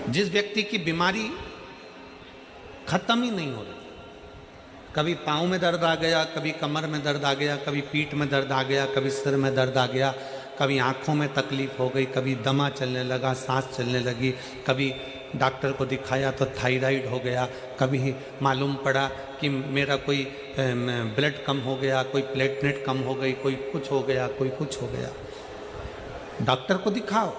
जिस व्यक्ति की बीमारी खत्म ही नहीं हो रही, कभी पाँव में दर्द आ गया, कभी कमर में दर्द आ गया, कभी पीठ में दर्द आ गया, कभी सिर में दर्द आ गया, कभी आँखों में तकलीफ हो गई, कभी दमा चलने लगा, सांस चलने लगी, कभी डॉक्टर को दिखाया तो थायराइड हो गया, कभी मालूम पड़ा कि मेरा कोई ब्लड कम हो गया, कोई प्लेटलेट कम हो गई, कोई कुछ हो गया, कोई कुछ हो गया। डॉक्टर को दिखाओ।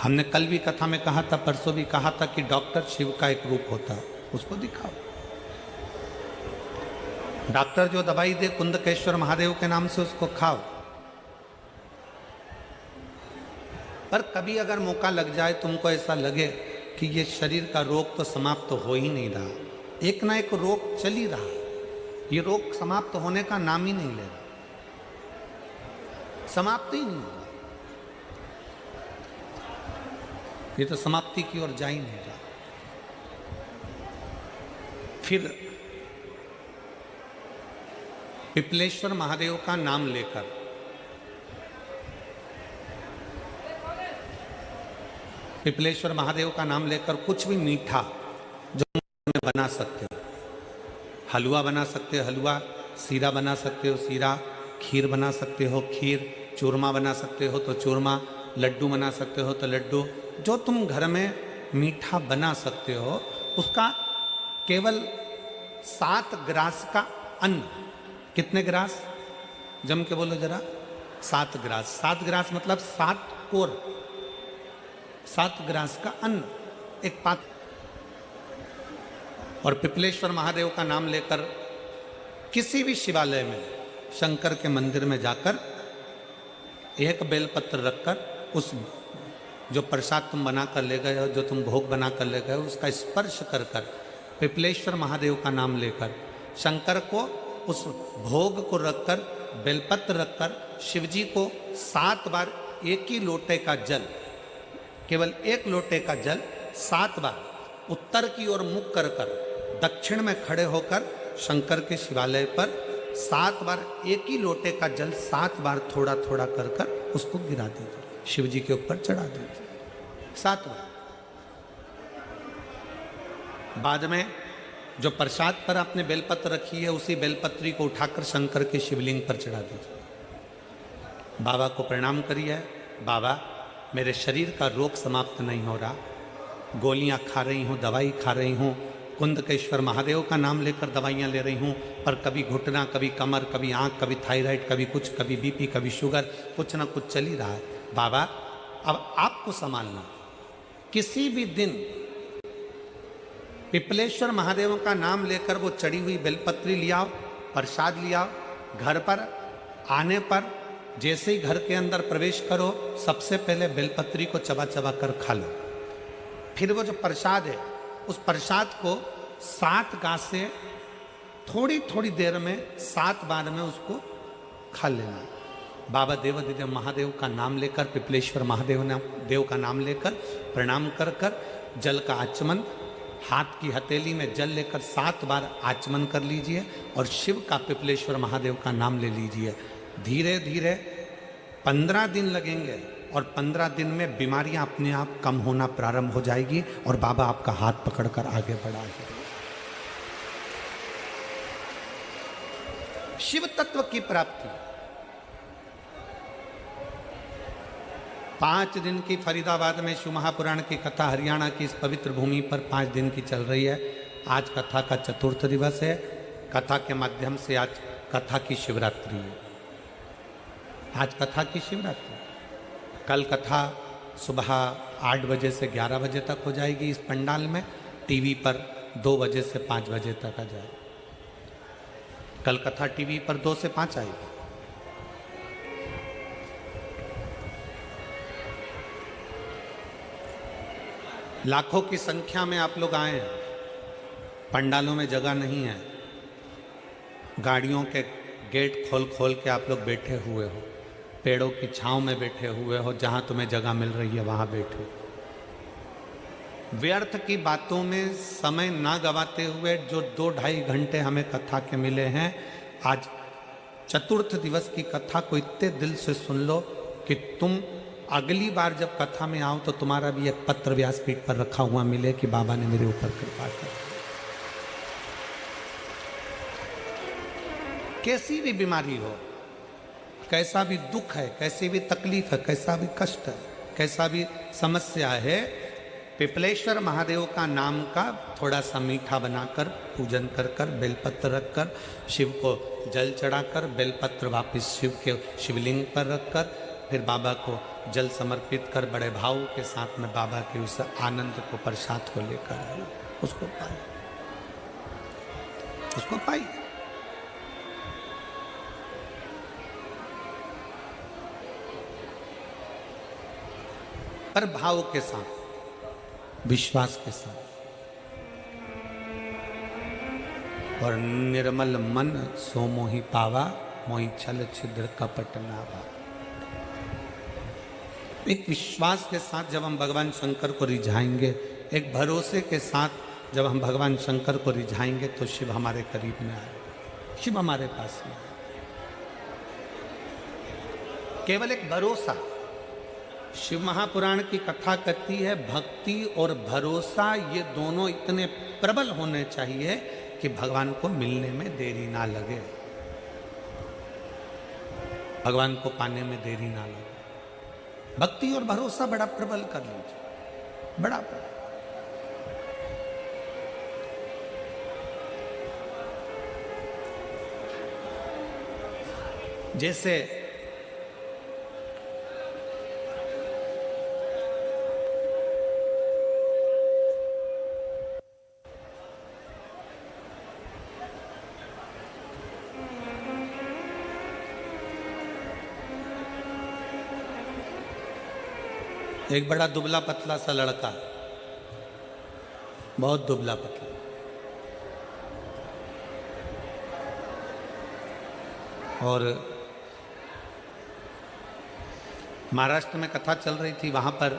हमने कल भी कथा में कहा था, परसों भी कहा था कि डॉक्टर शिव का एक रूप होता है, उसको दिखाओ। डॉक्टर जो दवाई दे कुंदकेश्वर महादेव के नाम से उसको खाओ। पर कभी अगर मौका लग जाए, तुमको ऐसा लगे कि ये शरीर का रोग तो समाप्त तो हो ही नहीं रहा, एक ना एक रोग चल ही रहा, ये रोग समाप्त होने का नाम ही नहीं ले रहा, समाप्त ही नहीं हो रहा, ये तो समाप्ति की ओर जा ही नहीं रहा। फिर पिपलेश्वर महादेव का नाम लेकर पिपलेश्वर महादेव का नाम लेकर कुछ भी मीठा जो बना सकते हो, हलवा बना सकते हो हलवा, सीरा बना सकते हो सीरा, खीर बना सकते हो खीर, चूरमा बना सकते हो तो चूरमा, लड्डू बना सकते हो तो लड्डू, जो तुम घर में मीठा बना सकते हो उसका केवल 7 ग्रास का अन्न। कितने ग्रास? जम के बोलो जरा। 7 ग्रास। 7 ग्रास मतलब 7 कोर, 7 ग्रास का अन्न एक पात्र। और पिपलेश्वर महादेव का नाम लेकर किसी भी शिवालय में, शंकर के मंदिर में जाकर एक बेलपत्र रखकर उस जो प्रसाद तुम बना कर ले गए हो, जो तुम भोग बना कर ले गए हो, उसका स्पर्श कर कर पिपलेश्वर महादेव का नाम लेकर शंकर को उस भोग को रखकर, बेलपत्र रखकर शिवजी को 7 बार एक ही लोटे का जल, केवल एक लोटे का जल 7 बार उत्तर की ओर मुख कर कर दक्षिण में खड़े होकर शंकर के शिवालय पर 7 बार एक ही लोटे का जल 7 बार थोड़ा थोड़ा कर कर उसको गिरा दीजिए, शिव जी के ऊपर चढ़ा दीजिए 7 बार। बाद में जो प्रसाद पर आपने बेलपत्र रखी है उसी बेलपत्री को उठाकर शंकर के शिवलिंग पर चढ़ा दीजिए। बाबा को प्रणाम करिए, बाबा मेरे शरीर का रोग समाप्त नहीं हो रहा, गोलियां खा रही हूँ, दवाई खा रही हूँ, कुंदकेश्वर महादेव का नाम लेकर दवाइयाँ ले रही हूँ, पर कभी घुटना, कभी कमर, कभी आँख, कभी थायराइड, कभी कुछ, कभी बीपी, कभी शुगर, कुछ ना कुछ चल ही रहा है। बाबा अब आपको संभालना। किसी भी दिन पिपलेश्वर महादेव का नाम लेकर वो चढ़ी हुई बेलपत्री लियाओ, प्रसाद लियाओ, घर पर आने पर जैसे ही घर के अंदर प्रवेश करो सबसे पहले बेलपत्री को चबा चबा कर खा लो। फिर वो जो प्रसाद है उस प्रसाद को 7 गांठ से थोड़ी थोड़ी देर में 7 बार में उसको खा लेना। बाबा देवाधिदेव महादेव का नाम लेकर, पिपलेश्वर देव का नाम लेकर प्रणाम कर कर जल का आचमन, हाथ की हथेली में जल लेकर 7 बार आचमन कर लीजिए और शिव का, पिपलेश्वर महादेव का नाम ले लीजिए। धीरे धीरे 15 दिन लगेंगे और 15 दिन में बीमारियां अपने आप कम होना प्रारंभ हो जाएगी और बाबा आपका हाथ पकड़कर आगे बढ़ाएंगे। शिव तत्व की प्राप्ति। 5 दिन की फरीदाबाद में शिव महापुराण की कथा हरियाणा की इस पवित्र भूमि पर 5 दिन की चल रही है। आज कथा का 4th दिवस है। कथा के माध्यम से आज कथा की शिवरात्रि है। आज कथा की शिवरात्रि। कल कथा सुबह 8 बजे से 11 बजे तक हो जाएगी इस पंडाल में। टीवी पर 2 बजे से 5 बजे तक आ जाएगी। कल कथा टीवी पर 2 से 5 आएगी। लाखों की संख्या में आप लोग आए हैं। पंडालों में जगह नहीं है, गाड़ियों के गेट खोल खोल के आप लोग बैठे हुए हो, पेड़ों की छांव में बैठे हुए हो, जहां तुम्हें जगह मिल रही है वहां बैठे। व्यर्थ की बातों में समय ना गवाते हुए जो 2-2.5 घंटे हमें कथा के मिले हैं, आज 4th दिवस की कथा को इतने दिल से सुन लो कि तुम अगली बार जब कथा में आओ तो तुम्हारा भी एक पत्र व्यासपीठ पर रखा हुआ मिले कि बाबा ने मेरे ऊपर कृपा कर। कैसी भी बीमारी हो, कैसा भी दुख है, कैसी भी तकलीफ है, कैसा भी कष्ट है, कैसा भी समस्या है, पिपलेश्वर महादेव का नाम का थोड़ा सा मीठा बनाकर पूजन कर कर बेलपत्र रखकर शिव को जल चढ़ाकर बेलपत्र वापस शिव के शिवलिंग पर रखकर फिर बाबा को जल समर्पित कर बड़े भाव के साथ में बाबा के उस आनंद को प्रसाद को लेकर आए, उसको पाए, उसको पाई। पर भाव के साथ, विश्वास के साथ, और निर्मल मन सो मोहि पावा, मोहि छल छिद्र कपट नावा। एक विश्वास के साथ जब हम भगवान शंकर को रिझाएंगे, एक भरोसे के साथ जब हम भगवान शंकर को रिझाएंगे तो शिव हमारे करीब में आए, शिव हमारे पास में आए। केवल एक भरोसा। शिव महापुराण की कथा कहती है भक्ति और भरोसा ये दोनों इतने प्रबल होने चाहिए कि भगवान को मिलने में देरी ना लगे, भगवान को पाने में देरी ना लगे। भक्ति और भरोसा बड़ा प्रबल कर लीजिए, बड़ा प्रबल। जैसे एक बड़ा दुबला पतला सा लड़का, बहुत दुबला पतला, और महाराष्ट्र में कथा चल रही थी, वहां पर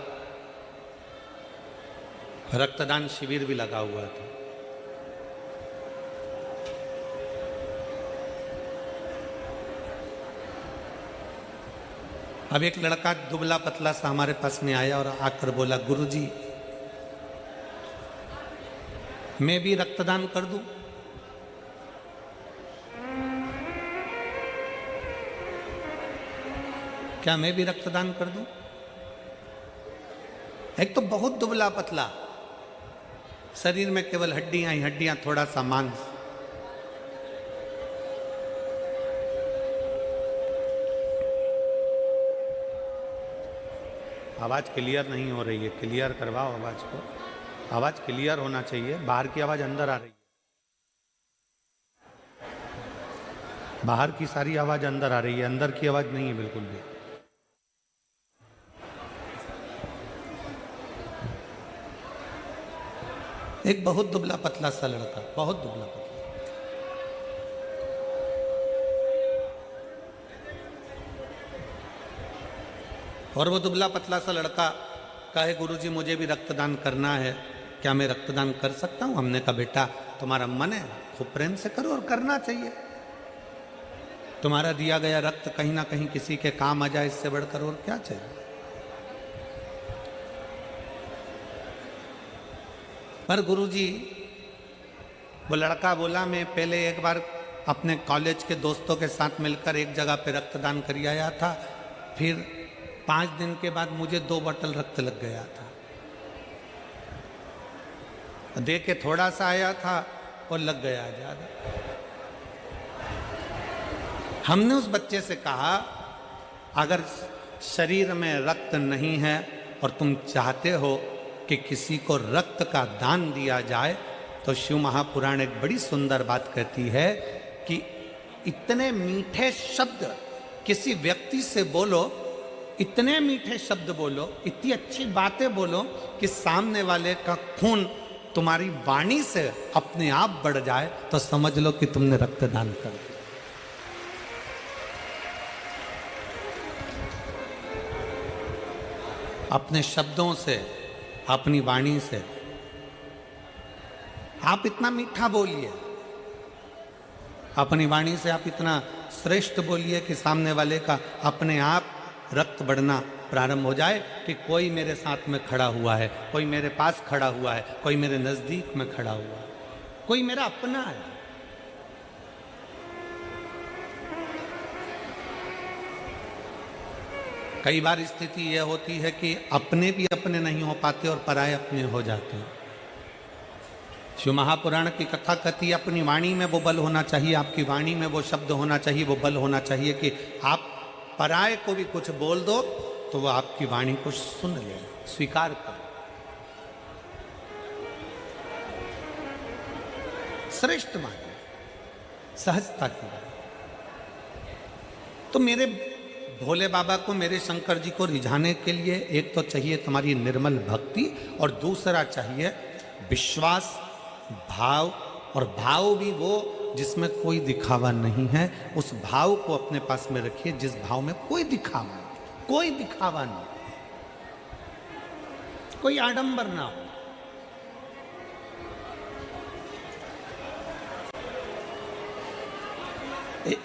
रक्तदान शिविर भी लगा हुआ था। अब एक लड़का दुबला पतला सा हमारे पास में आया और आकर बोला, गुरुजी मैं भी रक्तदान कर दूं? क्या मैं भी रक्तदान कर दूं? एक तो बहुत दुबला पतला, शरीर में केवल हड्डियां ही हड्डियां, थोड़ा सा मांस। आवाज क्लियर नहीं हो रही है, क्लियर करवाओ आवाज को, आवाज क्लियर होना चाहिए। बाहर की आवाज अंदर आ रही है, बाहर की सारी आवाज अंदर आ रही है, अंदर की आवाज नहीं है बिल्कुल भी। एक बहुत दुबला पतला सा लड़का, बहुत दुबला पतला, और वो दुबला पतला सा लड़का कहे, गुरुजी मुझे भी रक्तदान करना है, क्या मैं रक्तदान कर सकता हूं? हमने कहा बेटा तुम्हारा मन है, खूब प्रेम से करो, और करना चाहिए। तुम्हारा दिया गया रक्त कहीं ना कहीं किसी के काम आ जाए, इससे बढ़कर और क्या चाहिए। पर गुरुजी, वो लड़का बोला, मैं पहले एक बार अपने कॉलेज के दोस्तों के साथ मिलकर एक जगह पे रक्तदान कर आया था, फिर 5 दिन के बाद मुझे 2 बोतल रक्त लग गया था। दे के थोड़ा सा आया था और लग गया ज्यादा। हमने उस बच्चे से कहा, अगर शरीर में रक्त नहीं है और तुम चाहते हो कि किसी को रक्त का दान दिया जाए, तो शिव महापुराण एक बड़ी सुंदर बात कहती है कि इतने मीठे शब्द किसी व्यक्ति से बोलो, इतने मीठे शब्द बोलो, इतनी अच्छी बातें बोलो कि सामने वाले का खून तुम्हारी वाणी से अपने आप बढ़ जाए, तो समझ लो कि तुमने रक्तदान कर दिया। अपने शब्दों से, अपनी वाणी से आप इतना मीठा बोलिए, अपनी वाणी से आप इतना श्रेष्ठ बोलिए कि सामने वाले का अपने आप रक्त बढ़ना प्रारंभ हो जाए कि कोई मेरे साथ में खड़ा हुआ है, कोई मेरे पास खड़ा हुआ है, कोई मेरे नजदीक में खड़ा हुआ है, कोई मेरा अपना है। कई बार स्थिति यह होती है कि अपने भी अपने नहीं हो पाते और पराये अपने हो जाते हैं। शिव महापुराण की कथा कहती है अपनी वाणी में वो बल होना चाहिए, आपकी वाणी में वो शब्द होना चाहिए, वो बल होना चाहिए कि आप पराये को भी कुछ बोल दो तो वो आपकी वाणी को सुन ले, स्वीकार कर। श्रेष्ठ माने, सहजता की बात। तो मेरे भोले बाबा को, मेरे शंकर जी को रिझाने के लिए एक तो चाहिए तुम्हारी निर्मल भक्ति और दूसरा चाहिए विश्वास, भाव। और भाव भी वो जिसमें कोई दिखावा नहीं है, उस भाव को अपने पास में रखिए जिस भाव में कोई दिखावा नहीं, कोई दिखावा नहीं, कोई आडंबर ना हो।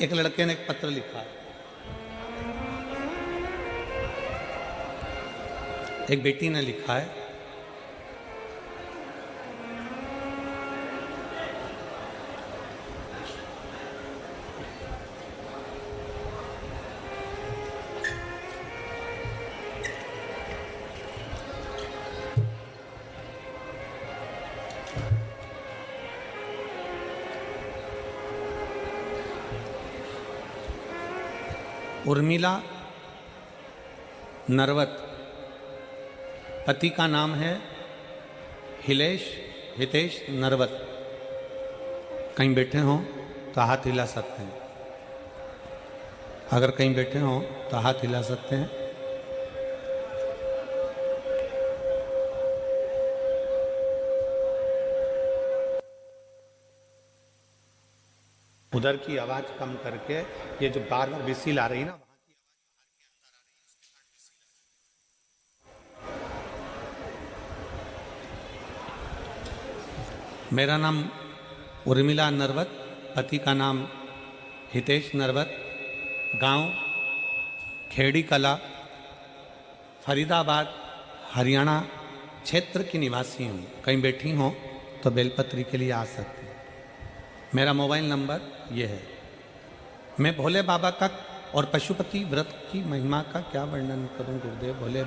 एक लड़के ने एक पत्र लिखा, एक बेटी ने लिखा है, उर्मिला नरवत, पति का नाम है हितेश नरवत। कहीं बैठे हों तो हाथ हिला सकते हैं, अगर कहीं बैठे हों तो हाथ हिला सकते हैं। उधर की आवाज कम करके, ये जो बार बार विसिल आ रही ना, मेरा नाम उर्मिला नरवत, पति का नाम हितेश नरवत, गांव खेड़ी कला, फरीदाबाद, हरियाणा क्षेत्र की निवासी हूँ। कहीं बैठी हों तो बेलपत्री के लिए आ सकती हैं। मेरा मोबाइल नंबर ये है। मैं भोले बाबा का और पशुपति व्रत की महिमा का क्या वर्णन करूं गुरुदेव। भोले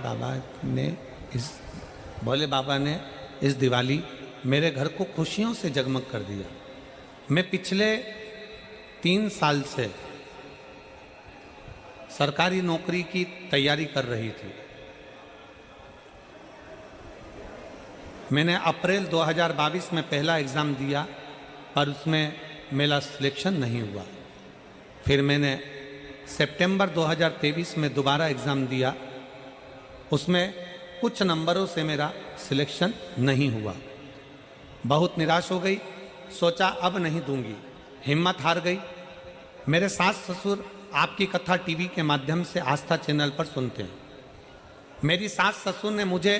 बाबा ने इस दिवाली मेरे घर को खुशियों से जगमग कर दिया। मैं पिछले 3 साल से सरकारी नौकरी की तैयारी कर रही थी। मैंने अप्रैल 2022 में पहला एग्ज़ाम दिया पर उसमें मेरा सिलेक्शन नहीं हुआ। फिर मैंने सितंबर 2023 में दोबारा एग्ज़ाम दिया, उसमें कुछ नंबरों से मेरा सिलेक्शन नहीं हुआ। बहुत निराश हो गई, सोचा अब नहीं दूंगी, हिम्मत हार गई। मेरे सास ससुर आपकी कथा टीवी के माध्यम से आस्था चैनल पर सुनते हैं। मेरी सास ससुर ने मुझे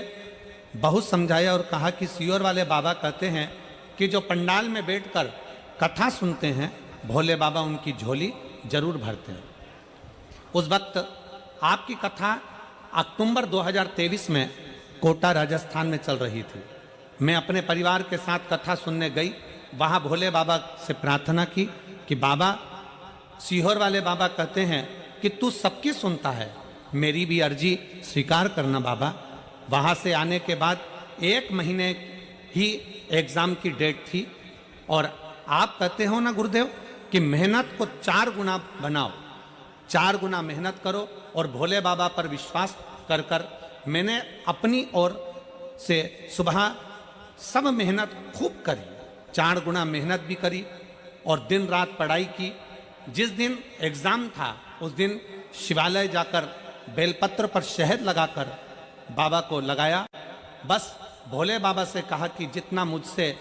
बहुत समझाया और कहा कि सियोर वाले बाबा कहते हैं कि जो पंडाल में बैठकर कथा सुनते हैं भोले बाबा उनकी झोली जरूर भरते हैं। उस वक्त आपकी कथा अक्टूबर 2023 में कोटा राजस्थान में चल रही थी। मैं अपने परिवार के साथ कथा सुनने गई। वहाँ भोले बाबा से प्रार्थना की कि बाबा, सीहोर वाले बाबा कहते हैं कि तू सबकी सुनता है, मेरी भी अर्जी स्वीकार करना बाबा। वहाँ से आने के बाद 1 महीने ही एग्ज़ाम की डेट थी और आप कहते हो ना गुरुदेव कि मेहनत को 4 गुना बनाओ, 4 गुना मेहनत करो और भोले बाबा पर विश्वास कर कर मैंने अपनी ओर से सुबह सब मेहनत खूब करी, 4 गुना मेहनत भी करी और दिन रात पढ़ाई की। जिस दिन एग्ज़ाम था उस दिन शिवालय जाकर बेलपत्र पर शहद लगाकर बाबा को लगाया। बस भोले बाबा से कहा कि जितना मुझसे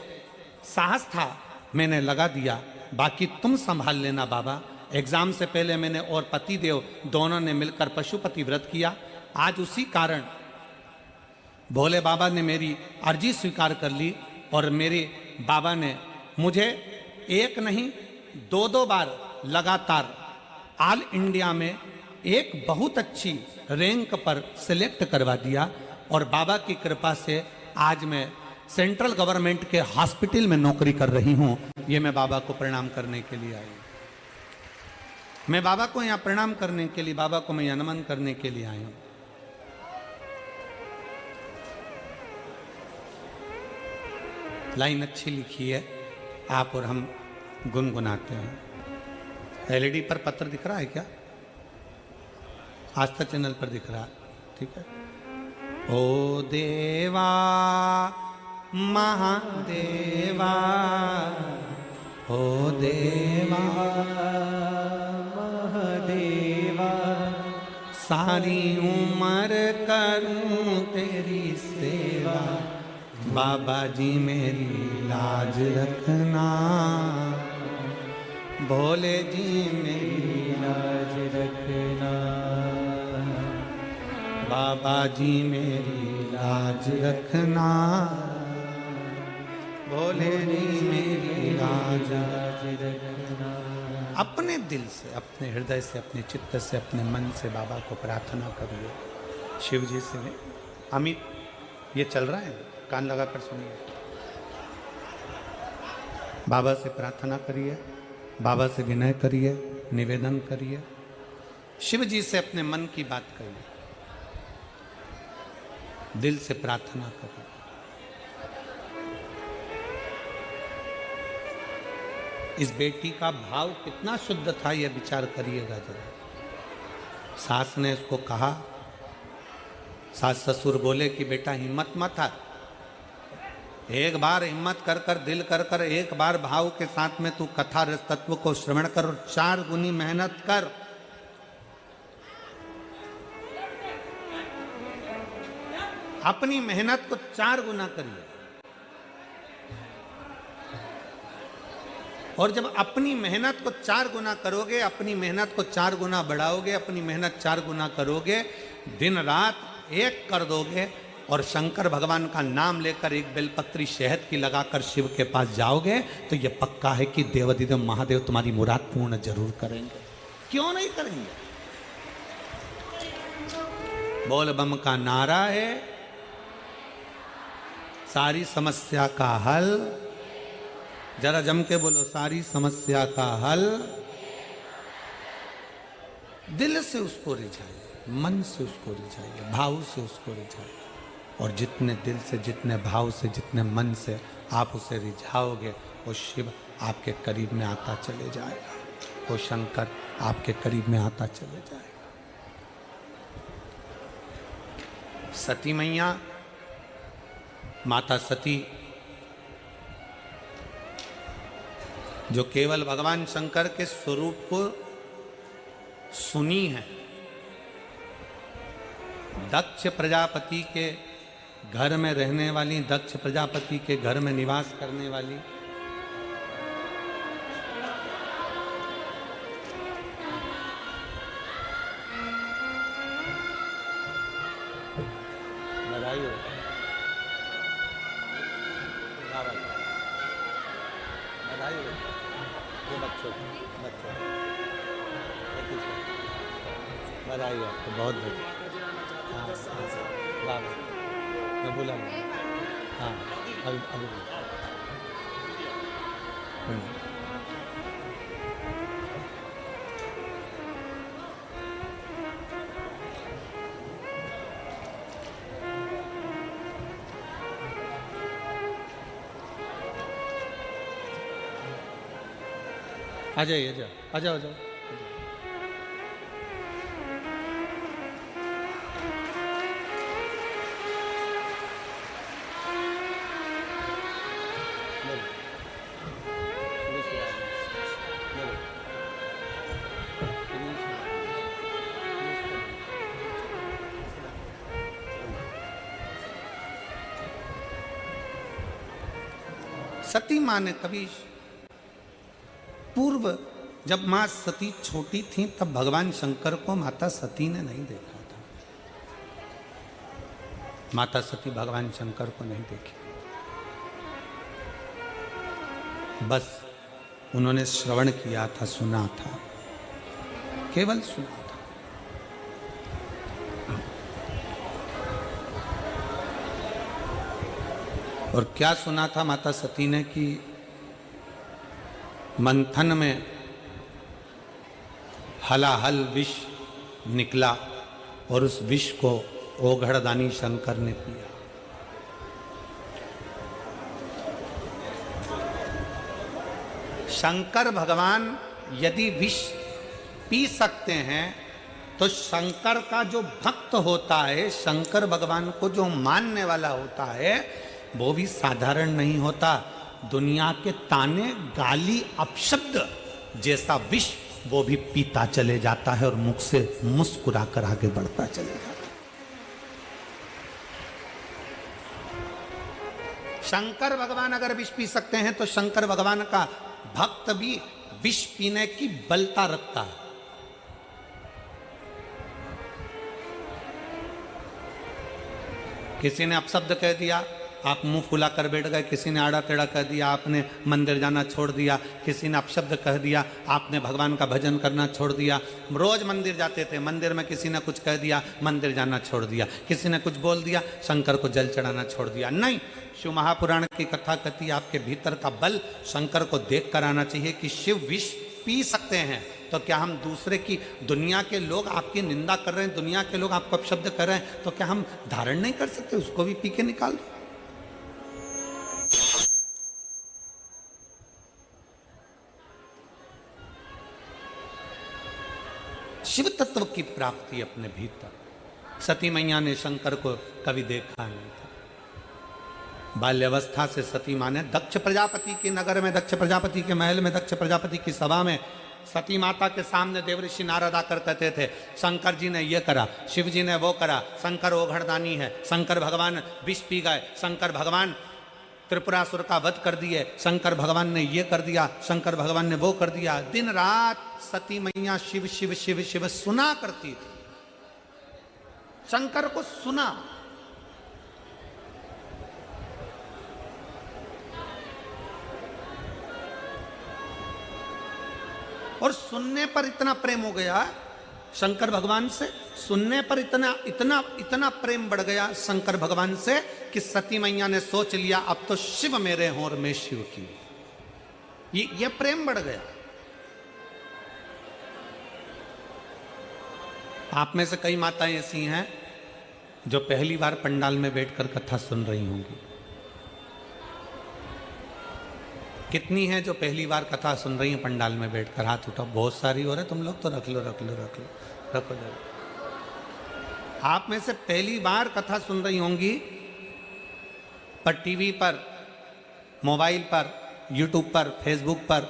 साहस था मैंने लगा दिया, बाकी तुम संभाल लेना बाबा। एग्ज़ाम से पहले मैंने और पतिदेव दोनों ने मिलकर पशुपति व्रत किया। आज उसी कारण भोले बाबा ने मेरी अर्जी स्वीकार कर ली और मेरे बाबा ने मुझे 1 नहीं 2 बार लगातार ऑल इंडिया में एक बहुत अच्छी रैंक पर सिलेक्ट करवा दिया और बाबा की कृपा से आज मैं सेंट्रल गवर्नमेंट के हॉस्पिटल में नौकरी कर रही हूं। ये मैं बाबा को प्रणाम करने के लिए आई हूं। मैं बाबा को यहाँ प्रणाम करने के लिए, बाबा को मैं यहाँ नमन करने के लिए आई हूं। लाइन अच्छी लिखी है, आप और हम गुनगुनाते हैं। एलईडी पर पत्र दिख रहा है क्या? आस्था चैनल पर दिख रहा है, ठीक है। ओ देवा महादेवा, ओ देवा महादेवा, सारी उम्र करूं तेरी सेवा, बाबा जी मेरी लाज रखना, भोले जी मेरी लाज रखना, बाबा जी मेरी लाज रखना, भोले जी मेरी लाज रखना। अपने दिल से, अपने हृदय से, अपने चित्त से, अपने मन से बाबा को प्रार्थना करिए। शिव जी से अमित, ये चल रहा है, कान लगाकर सुनिए। बाबा से प्रार्थना करिए, बाबा से विनय करिए, निवेदन करिए, शिव जी से अपने मन की बात करिए, दिल से प्रार्थना करिए। इस बेटी का भाव कितना शुद्ध था, यह विचार करिएगा जरा। सास ने इसको कहा, सास ससुर बोले कि बेटा हिम्मत मत हार, एक बार हिम्मत कर कर, दिल कर कर, एक बार भाव के साथ में तू कथा रस तत्व को श्रवण कर और 4 गुनी मेहनत कर। अपनी मेहनत को 4 गुना करिए। और जब अपनी मेहनत को 4 गुना करोगे, अपनी मेहनत को 4 गुना बढ़ाओगे, अपनी मेहनत 4 गुना करोगे, दिन रात एक कर दोगे और शंकर भगवान का नाम लेकर एक बेलपत्री शहद की लगाकर शिव के पास जाओगे, तो यह पक्का है कि देवाधिदेव महादेव तुम्हारी मुराद पूर्ण जरूर करेंगे। क्यों नहीं करेंगे? बोल बम का नारा है, सारी समस्या का हल। जरा जम के बोलो, सारी समस्या का हल। दिल से उसको रिझाइए, मन से उसको रिझाइए, भाव से उसको रिझाइए। और जितने दिल से, जितने भाव से, जितने मन से आप उसे रिझाओगे, वो शिव आपके करीब में आता चले जाएगा, वो शंकर आपके करीब में आता चले जाएगा। सती मैया, माता सती, जो केवल भगवान शंकर के स्वरूप को सुनी है, दक्ष प्रजापति के घर में रहने वाली, दक्ष प्रजापति के घर में निवास करने वाली, बधाई हो, बधाई हो ये बच्चों बधाई हो आपको, बहुत बहुत। हाँ वाह, मैं बोला नहीं। हाँ अभी आ जाइए, आ जाओ, आ जाओ। सती माँ ने कभी पूर्व, जब माँ सती छोटी थी, तब भगवान शंकर को माता सती ने नहीं देखा था। माता सती भगवान शंकर को नहीं देखी, बस उन्होंने श्रवण किया था, सुना था, केवल सुना था। और क्या सुना था माता सती ने कि मंथन में हलाहल विष निकला और उस विष को ओघड़दानी शंकर ने पिया। शंकर भगवान यदि विष पी सकते हैं तो शंकर का जो भक्त होता है, शंकर भगवान को जो मानने वाला होता है, वो भी साधारण नहीं होता। दुनिया के ताने गाली अपशब्द जैसा विष वो भी पीता चले जाता है और मुख से मुस्कुरा कर आगे बढ़ता चले जाता है। शंकर भगवान अगर विष पी सकते हैं तो शंकर भगवान का भक्त भी विष पीने की बलता रखता है। किसी ने अपशब्द कह दिया, आप मुंह फुला कर बैठ गए। किसी ने आड़ा टेढ़ा कह दिया, आपने मंदिर जाना छोड़ दिया। किसी ने अपशब्द कह दिया, आपने भगवान का भजन करना छोड़ दिया। रोज मंदिर जाते थे, मंदिर में किसी ने कुछ कह दिया, मंदिर जाना छोड़ दिया। किसी ने कुछ बोल दिया, शंकर को जल चढ़ाना छोड़ दिया। नहीं, शिव महापुराण की कथा कहती है आपके भीतर का बल शंकर को देख कर आना चाहिए कि शिव विष पी सकते हैं। तो क्या हम दूसरे की, दुनिया के लोग आपकी निंदा कर रहे हैं, दुनिया के लोग आपको अपशब्द कर रहे हैं, तो क्या हम धारण नहीं कर सकते? उसको भी पी के निकाल दो। शिव तत्व की प्राप्ति अपने भीतर। सती मैया ने शंकर को कभी देखा नहीं था। बाल्यावस्था से सती माँ ने दक्ष प्रजापति के नगर में, दक्ष प्रजापति के महल में, दक्ष प्रजापति की सभा में सती माता के सामने देवऋषि नारद आकर कहते थे, शंकर जी ने ये करा, शिव जी ने वो करा, शंकर ओघड़दानी है, शंकर भगवान विष पी गए, शंकर भगवान त्रिपुरासुर का वध कर दिए, शंकर भगवान ने ये कर दिया, शंकर भगवान ने वो कर दिया। दिन रात सती मैया शिव शिव शिव शिव सुना करती थी, शंकर को सुना। और सुनने पर इतना प्रेम हो गया शंकर भगवान से, सुनने पर इतना इतना इतना प्रेम बढ़ गया शंकर भगवान से कि सती मैया ने सोच लिया अब तो शिव मेरे हों और मैं शिव की। ये प्रेम बढ़ गया। आप में से कई माताएं ऐसी हैं जो पहली बार पंडाल में बैठकर कथा सुन रही होंगी। कितनी हैं जो पहली बार कथा सुन रही हैं पंडाल में बैठकर? हाथ उठाओ। बहुत सारी हो रहे, तुम लोग तो रख लो रख लो रख लो रखो जरा। आप में से पहली बार कथा सुन रही होंगी, पर टीवी पर, मोबाइल पर, यूट्यूब पर, फेसबुक पर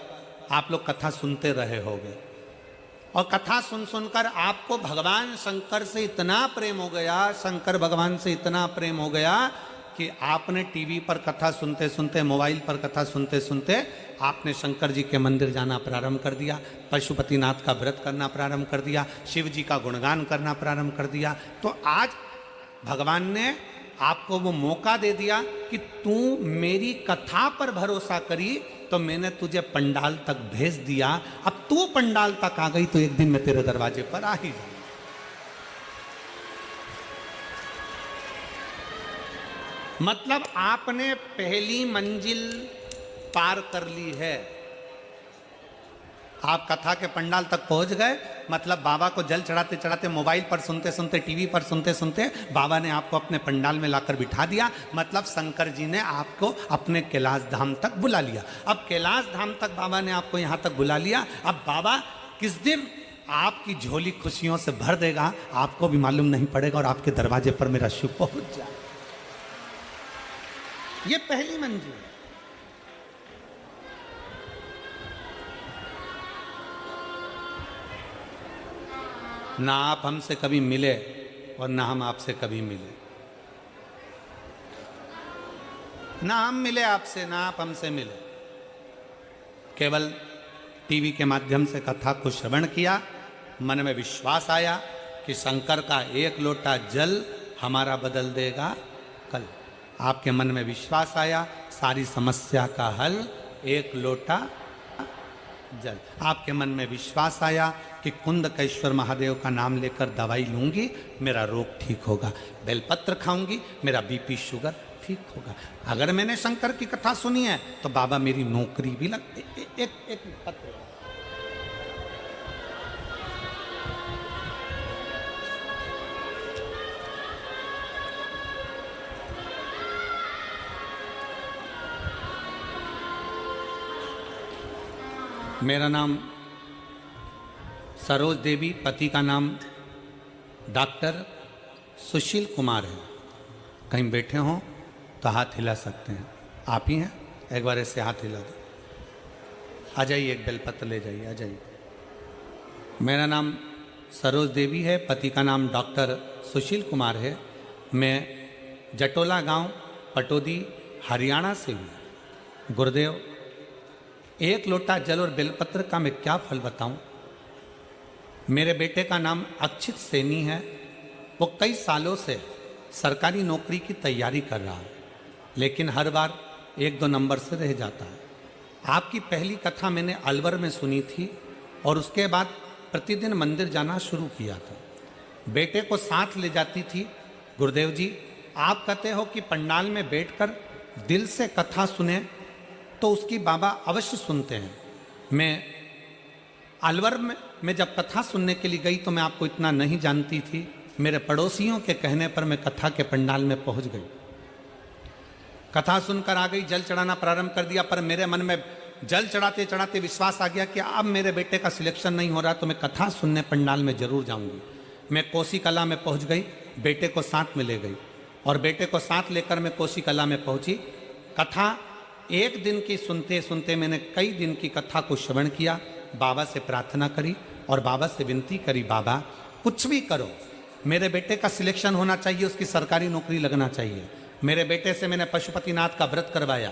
आप लोग कथा सुनते रहे होंगे। और कथा सुन सुनकर आपको भगवान शंकर से इतना प्रेम हो गया, शंकर भगवान से इतना प्रेम हो गया कि आपने टीवी पर कथा सुनते सुनते, मोबाइल पर कथा सुनते सुनते आपने शंकर जी के मंदिर जाना प्रारंभ कर दिया, पशुपतिनाथ का व्रत करना प्रारंभ कर दिया, शिव जी का गुणगान करना प्रारंभ कर दिया। तो आज भगवान ने आपको वो मौका दे दिया कि तू मेरी कथा पर भरोसा करी तो मैंने तुझे पंडाल तक भेज दिया। अब तू पंडाल तक आ गई तो एक दिन मैं तेरे दरवाजे पर आ ही जाऊंगा। मतलब आपने पहली मंजिल पार कर ली है। आप कथा के पंडाल तक पहुंच गए, मतलब बाबा को जल चढ़ाते चढ़ाते, मोबाइल पर सुनते सुनते, टीवी पर सुनते सुनते बाबा ने आपको अपने पंडाल में लाकर बिठा दिया। मतलब शंकर जी ने आपको अपने कैलाश धाम तक बुला लिया। अब कैलाश धाम तक बाबा ने आपको यहाँ तक बुला लिया। अब बाबा किस दिन आपकी झोली खुशियों से भर देगा आपको भी मालूम नहीं पड़ेगा और आपके दरवाजे पर मेरा शिव पहुंच जाए। ये पहली मंजिल है। ना आप हमसे कभी मिले और ना हम आपसे कभी मिले, ना हम मिले आपसे, ना आप हमसे मिले। केवल टीवी के माध्यम से कथा को श्रवण किया, मन में विश्वास आया कि शंकर का एक लोटा जल हमारा बदल देगा कल। आपके मन में विश्वास आया, सारी समस्या का हल एक लोटा जल। आपके मन में विश्वास आया कि कुंदकेश्वर महादेव का नाम लेकर दवाई लूंगी, मेरा रोग ठीक होगा। बेलपत्र खाऊंगी, मेरा बीपी शुगर ठीक ठीक होगा। अगर मैंने शंकर की कथा सुनी है तो बाबा मेरी नौकरी भी लग एक पत्र। मेरा नाम सरोज देवी, पति का नाम डॉक्टर सुशील कुमार है। कहीं बैठे हों तो हाथ हिला सकते हैं। आप ही हैं? एक बार ऐसे हाथ हिला दो। आ जाइए, एक बेलपत्र ले जाइए, आ जाइए। मेरा नाम सरोज देवी है, पति का नाम डॉक्टर सुशील कुमार है। मैं जटोला गांव, पटोदी, हरियाणा से हूँ। गुरुदेव, एक लोटा जल और बेलपत्र का मैं क्या फल बताऊं? मेरे बेटे का नाम अक्षित सैनी है। वो कई सालों से सरकारी नौकरी की तैयारी कर रहा है, लेकिन हर बार 1-2 नंबर से रह जाता है। आपकी पहली कथा मैंने अलवर में सुनी थी और उसके बाद प्रतिदिन मंदिर जाना शुरू किया था। बेटे को साथ ले जाती थी। गुरुदेव जी, आप कहते हो कि पंडाल में बैठकर दिल से कथा सुने तो उसकी बाबा अवश्य सुनते हैं। मैं अलवर में जब कथा सुनने के लिए गई तो मैं आपको इतना नहीं जानती थी। मेरे पड़ोसियों के कहने पर मैं कथा के पंडाल में पहुंच गई। कथा सुनकर आ गई, जल चढ़ाना प्रारंभ कर दिया। पर मेरे मन में जल चढ़ाते चढ़ाते विश्वास आ गया कि अब मेरे बेटे का सिलेक्शन नहीं हो रहा तो मैं कथा सुनने पंडाल में जरूर जाऊंगी। मैं कोसी कला में पहुंच गई, बेटे को साथ में ले गई और बेटे को साथ लेकर मैं कोसी कला में पहुंची। कथा एक दिन की सुनते सुनते मैंने कई दिन की कथा को श्रवण किया। बाबा से प्रार्थना करी और बाबा से विनती करी, बाबा कुछ भी करो, मेरे बेटे का सिलेक्शन होना चाहिए, उसकी सरकारी नौकरी लगना चाहिए। मेरे बेटे से मैंने पशुपतिनाथ का व्रत करवाया।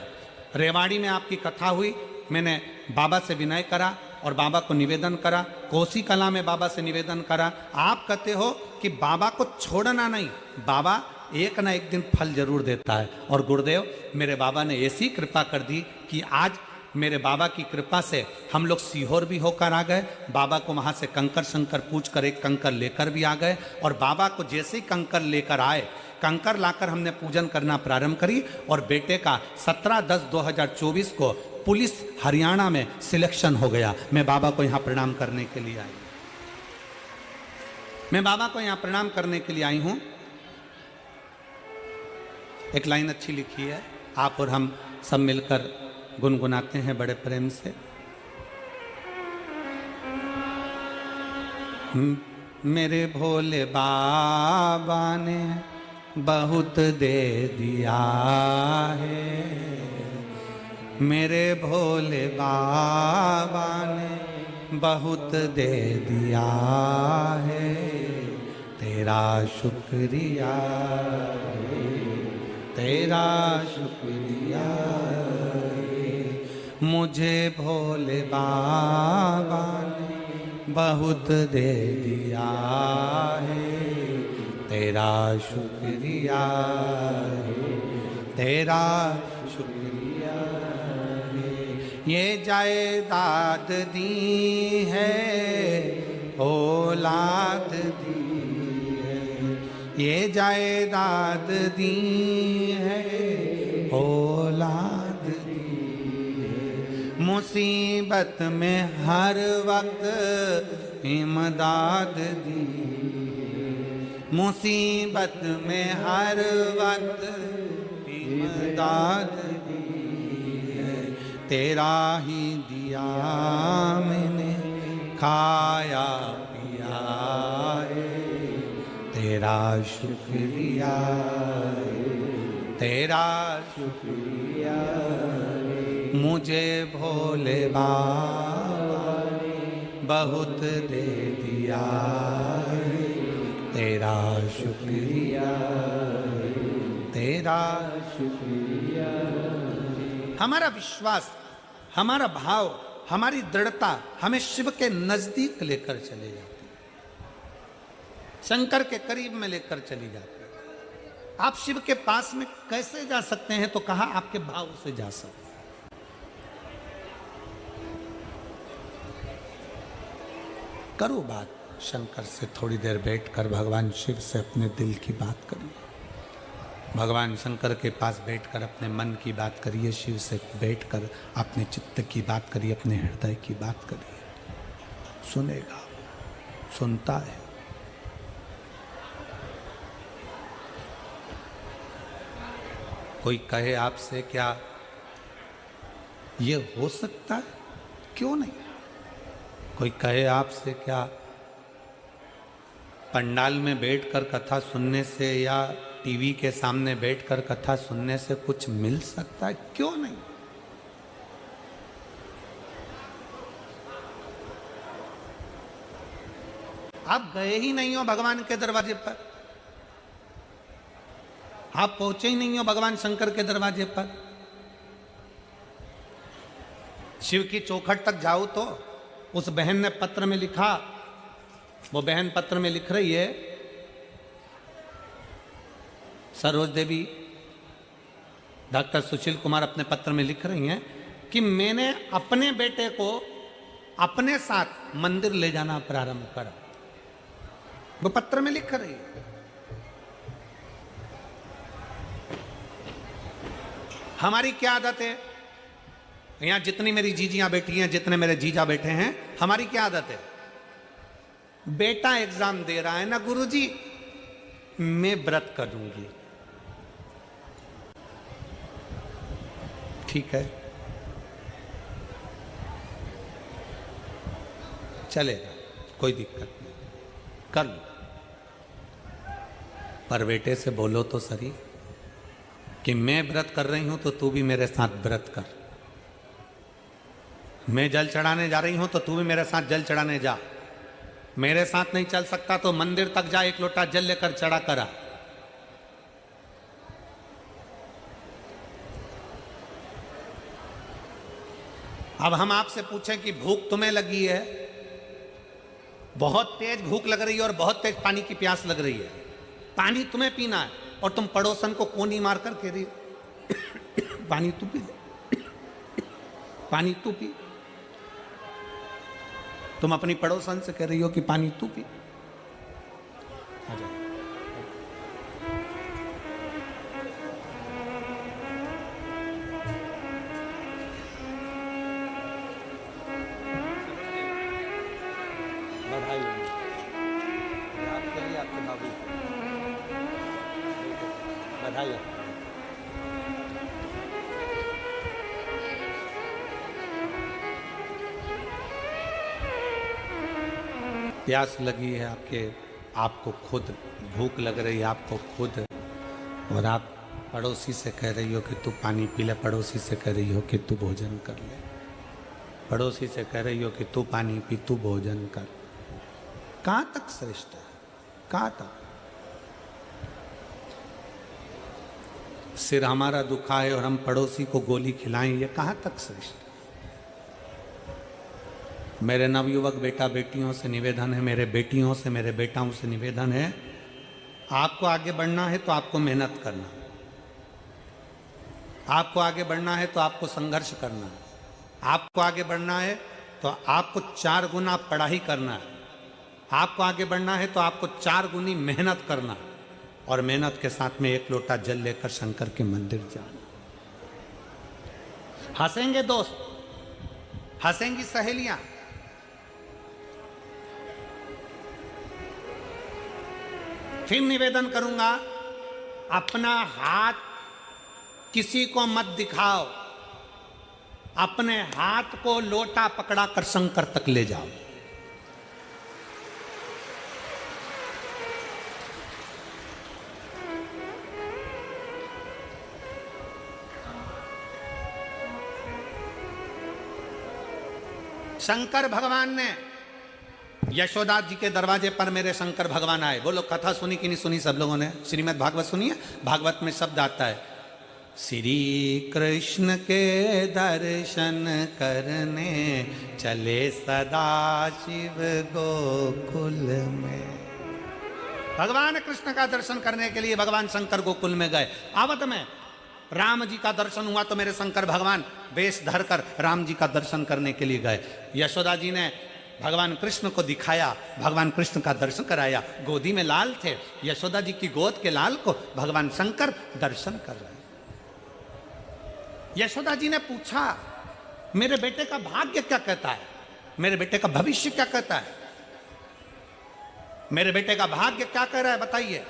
रेवाड़ी में आपकी कथा हुई, मैंने बाबा से विनय करा और बाबा को निवेदन करा। कोसी कला में बाबा से निवेदन करा। आप कहते हो कि बाबा को छोड़ना नहीं, बाबा एक ना एक दिन फल जरूर देता है। और गुरुदेव, मेरे बाबा ने ऐसी कृपा कर दी कि आज मेरे बाबा की कृपा से हम लोग सीहोर भी होकर आ गए। बाबा को वहाँ से कंकर शंकर पूछ कर एक कंकर लेकर भी आ गए और बाबा को जैसे ही कंकर लेकर आए, कंकर लाकर हमने पूजन करना प्रारंभ करी और बेटे का 17/10/2024 को पुलिस हरियाणा में सिलेक्शन हो गया। मैं बाबा को यहाँ प्रणाम करने के लिए आई। मैं बाबा को यहाँ प्रणाम करने के लिए आई हूँ। एक लाइन अच्छी लिखी है, आप और हम सब मिलकर गुनगुनाते हैं बड़े प्रेम से। मेरे भोले बाबा ने बहुत दे दिया है, मेरे भोले बाबा ने बहुत दे दिया है, तेरा शुक्रिया, तेरा शुक्रिया। मुझे भोले बाबा ने बहुत दे दिया है, तेरा शुक्रिया है, तेरा शुक्रिया है। ये जायदाद दी है, औलाद दी है, ये जायदाद दी है, औलाद मुसीबत में हर वक्त इमदाद दी, मुसीबत में हर वक्त इमदाद दी। तेरा ही दिया मैंने खाया पिया है, तेरा शुक्रिया, तेरा शुक्रिया। मुझे भोले बाबा ने बहुत दे दिया, तेरा शुक्रिया, तेरा शुक्रिया। हमारा विश्वास, हमारा भाव, हमारी दृढ़ता हमें शिव के नजदीक लेकर चले जाती है, शंकर के करीब में लेकर चली जाती है। आप शिव के पास में कैसे जा सकते हैं? तो कहा आपके भाव से जा सकते हैं। करो बात शंकर से, थोड़ी देर बैठकर भगवान शिव से अपने दिल की बात करिए। भगवान शंकर के पास बैठकर अपने मन की बात करिए, शिव से बैठकर अपने चित्त की बात करिए, अपने हृदय की बात करिए। सुनेगा, सुनता है। कोई कहे आपसे क्या ये हो सकता है, क्यों नहीं। कोई कहे आपसे क्या पंडाल में बैठकर कथा सुनने से या टीवी के सामने बैठकर कथा सुनने से कुछ मिल सकता है, क्यों नहीं। आप गए ही नहीं हो भगवान के दरवाजे पर, आप पहुंचे ही नहीं हो भगवान शंकर के दरवाजे पर। शिव की चौखट तक जाओ तो उस बहन ने पत्र में लिखा, वो बहन पत्र में लिख रही है, सरोज देवी, डॉक्टर सुशील कुमार अपने पत्र में लिख रही हैं कि मैंने अपने बेटे को अपने साथ मंदिर ले जाना प्रारंभ करा। वो पत्र में लिख रही है। हमारी क्या आदत है, यहां जितनी मेरी जीजियां बैठी हैं, जितने मेरे जीजा बैठे हैं, हमारी क्या आदत है, बेटा एग्जाम दे रहा है ना गुरुजी, मैं व्रत करूंगी। ठीक है, चलेगा, कोई दिक्कत नहीं, कर लो। पर बेटे से बोलो तो सही कि मैं व्रत कर रही हूं तो तू भी मेरे साथ व्रत कर। मैं जल चढ़ाने जा रही हूं तो तू भी मेरे साथ जल चढ़ाने जा। मेरे साथ नहीं चल सकता तो मंदिर तक जा, एक लोटा जल लेकर चढ़ा करा। अब हम आपसे पूछें कि भूख तुम्हें लगी है, बहुत तेज भूख लग रही है और बहुत तेज पानी की प्यास लग रही है, पानी तुम्हें पीना है और तुम पड़ोसन को कोनी मारकर कह रही पानी तू पी, पानी तू पी। तुम अपनी पड़ोसन से कह रही हो कि पानी तू पी। आ जाओ। बधाई आपके लिए, आपके बाबू, बधाई। प्यास लगी है आपको खुद भूख लग रही है आपको खुद, और आप पड़ोसी से कह रही हो कि तू पानी पी ले, पड़ोसी से कह रही हो कि तू भोजन कर ले, पड़ोसी से कह रही हो कि तू पानी पी, तू भोजन कर। कहाँ तक श्रेष्ठ है, कहाँ तक। सिर हमारा दुखा है और हम पड़ोसी को गोली खिलाएं, ये कहाँ तक श्रेष्ठ। मेरे नवयुवक बेटा बेटियों से निवेदन है, मेरे बेटियों से, मेरे बेटाओं से निवेदन है, आपको आगे बढ़ना है तो आपको मेहनत करना है, आपको आगे बढ़ना है तो आपको संघर्ष करना है, आपको आगे बढ़ना है तो आपको 4 गुना पढ़ाई करना है, आपको आगे बढ़ना है तो आपको 4 गुनी मेहनत करना है, और मेहनत के साथ में 1 लोटा जल लेकर शंकर के मंदिर जाना। हंसेंगे दोस्त, हंसेंगी सहेलियां, फिर निवेदन करूंगा, अपना हाथ किसी को मत दिखाओ, अपने हाथ को लोटा पकड़ा कर शंकर तक ले जाओ। शंकर भगवान ने यशोदा जी के दरवाजे पर मेरे शंकर भगवान आए। बोलो कथा सुनी कि नहीं सुनी सब लोगों ने? श्रीमद् भागवत सुनिए, भागवत में शब्द आता है, श्री कृष्ण के दर्शन करने चले सदा शिव गोकुल में। भगवान कृष्ण का दर्शन करने के लिए भगवान शंकर गोकुल में गए। आवत में राम जी का दर्शन हुआ तो मेरे शंकर भगवान वेश धरकर राम जी का दर्शन करने के लिए गए। यशोदा जी ने भगवान कृष्ण को दिखाया, भगवान कृष्ण का दर्शन कराया। गोदी में लाल थे, यशोदा जी की गोद के लाल को भगवान शंकर दर्शन कर रहे हैं। यशोदा जी ने पूछा, मेरे बेटे का भाग्य क्या कहता है, मेरे बेटे का भविष्य क्या कहता है, मेरे बेटे का भाग्य क्या कह रहा है, बताइए।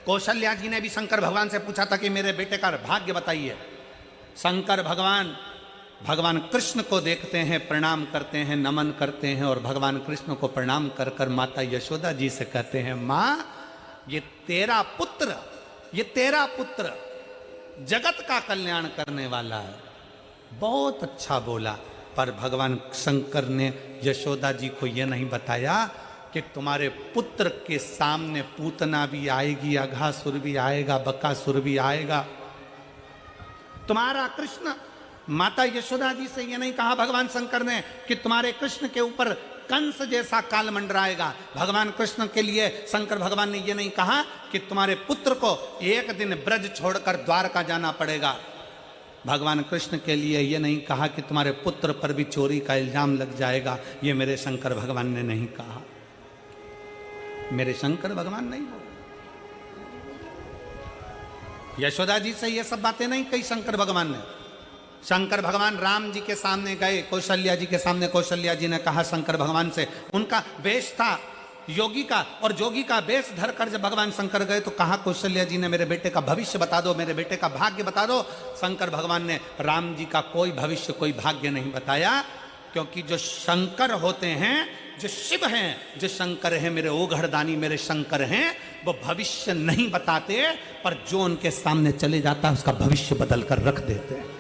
कौशल्या जी ने भी शंकर भगवान से पूछा था कि मेरे बेटे का भाग्य बताइए। शंकर भगवान भगवान कृष्ण को देखते हैं, प्रणाम करते हैं, नमन करते हैं और भगवान कृष्ण को प्रणाम कर कर माता यशोदा जी से कहते हैं, मां ये तेरा पुत्र, ये तेरा पुत्र जगत का कल्याण करने वाला है। बहुत अच्छा बोला, पर भगवान शंकर ने यशोदा जी को यह नहीं बताया कि तुम्हारे पुत्र के सामने पूतना भी आएगी, अघासुर भी आएगा, बकासुर भी आएगा। तुम्हारा कृष्ण, माता यशोदा जी से यह नहीं कहा भगवान शंकर ने कि तुम्हारे कृष्ण के ऊपर कंस जैसा काल मंडराएगा। भगवान कृष्ण के लिए शंकर भगवान ने यह नहीं कहा कि तुम्हारे पुत्र को एक दिन ब्रज छोड़कर द्वारका जाना पड़ेगा। भगवान कृष्ण के लिए यह नहीं कहा कि तुम्हारे पुत्र पर भी चोरी का इल्जाम लग जाएगा। यह मेरे शंकर भगवान ने नहीं कहा, मेरे शंकर भगवान नहीं बोले। यशोदा जी से ये सब बातें नहीं कही शंकर भगवान ने। शंकर भगवान राम जी के सामने गए, कौशल्या जी के सामने, कौशल्या जी ने कहा शंकर भगवान से, उनका वेश था योगी का, और जोगी का वेश धर कर जब भगवान शंकर गए तो कहा कौशल्या जी ने, मेरे बेटे का भविष्य बता दो, मेरे बेटे का भाग्य बता दो। शंकर भगवान ने राम जी का कोई भविष्य, कोई भाग्य नहीं बताया, क्योंकि जो शंकर होते हैं, जो शिव हैं, जो शंकर हैं, मेरे ओघड़दानी मेरे शंकर हैं, वो भविष्य नहीं बताते, पर जो उनके सामने चले जाता है उसका भविष्य बदल कर रख देते हैं।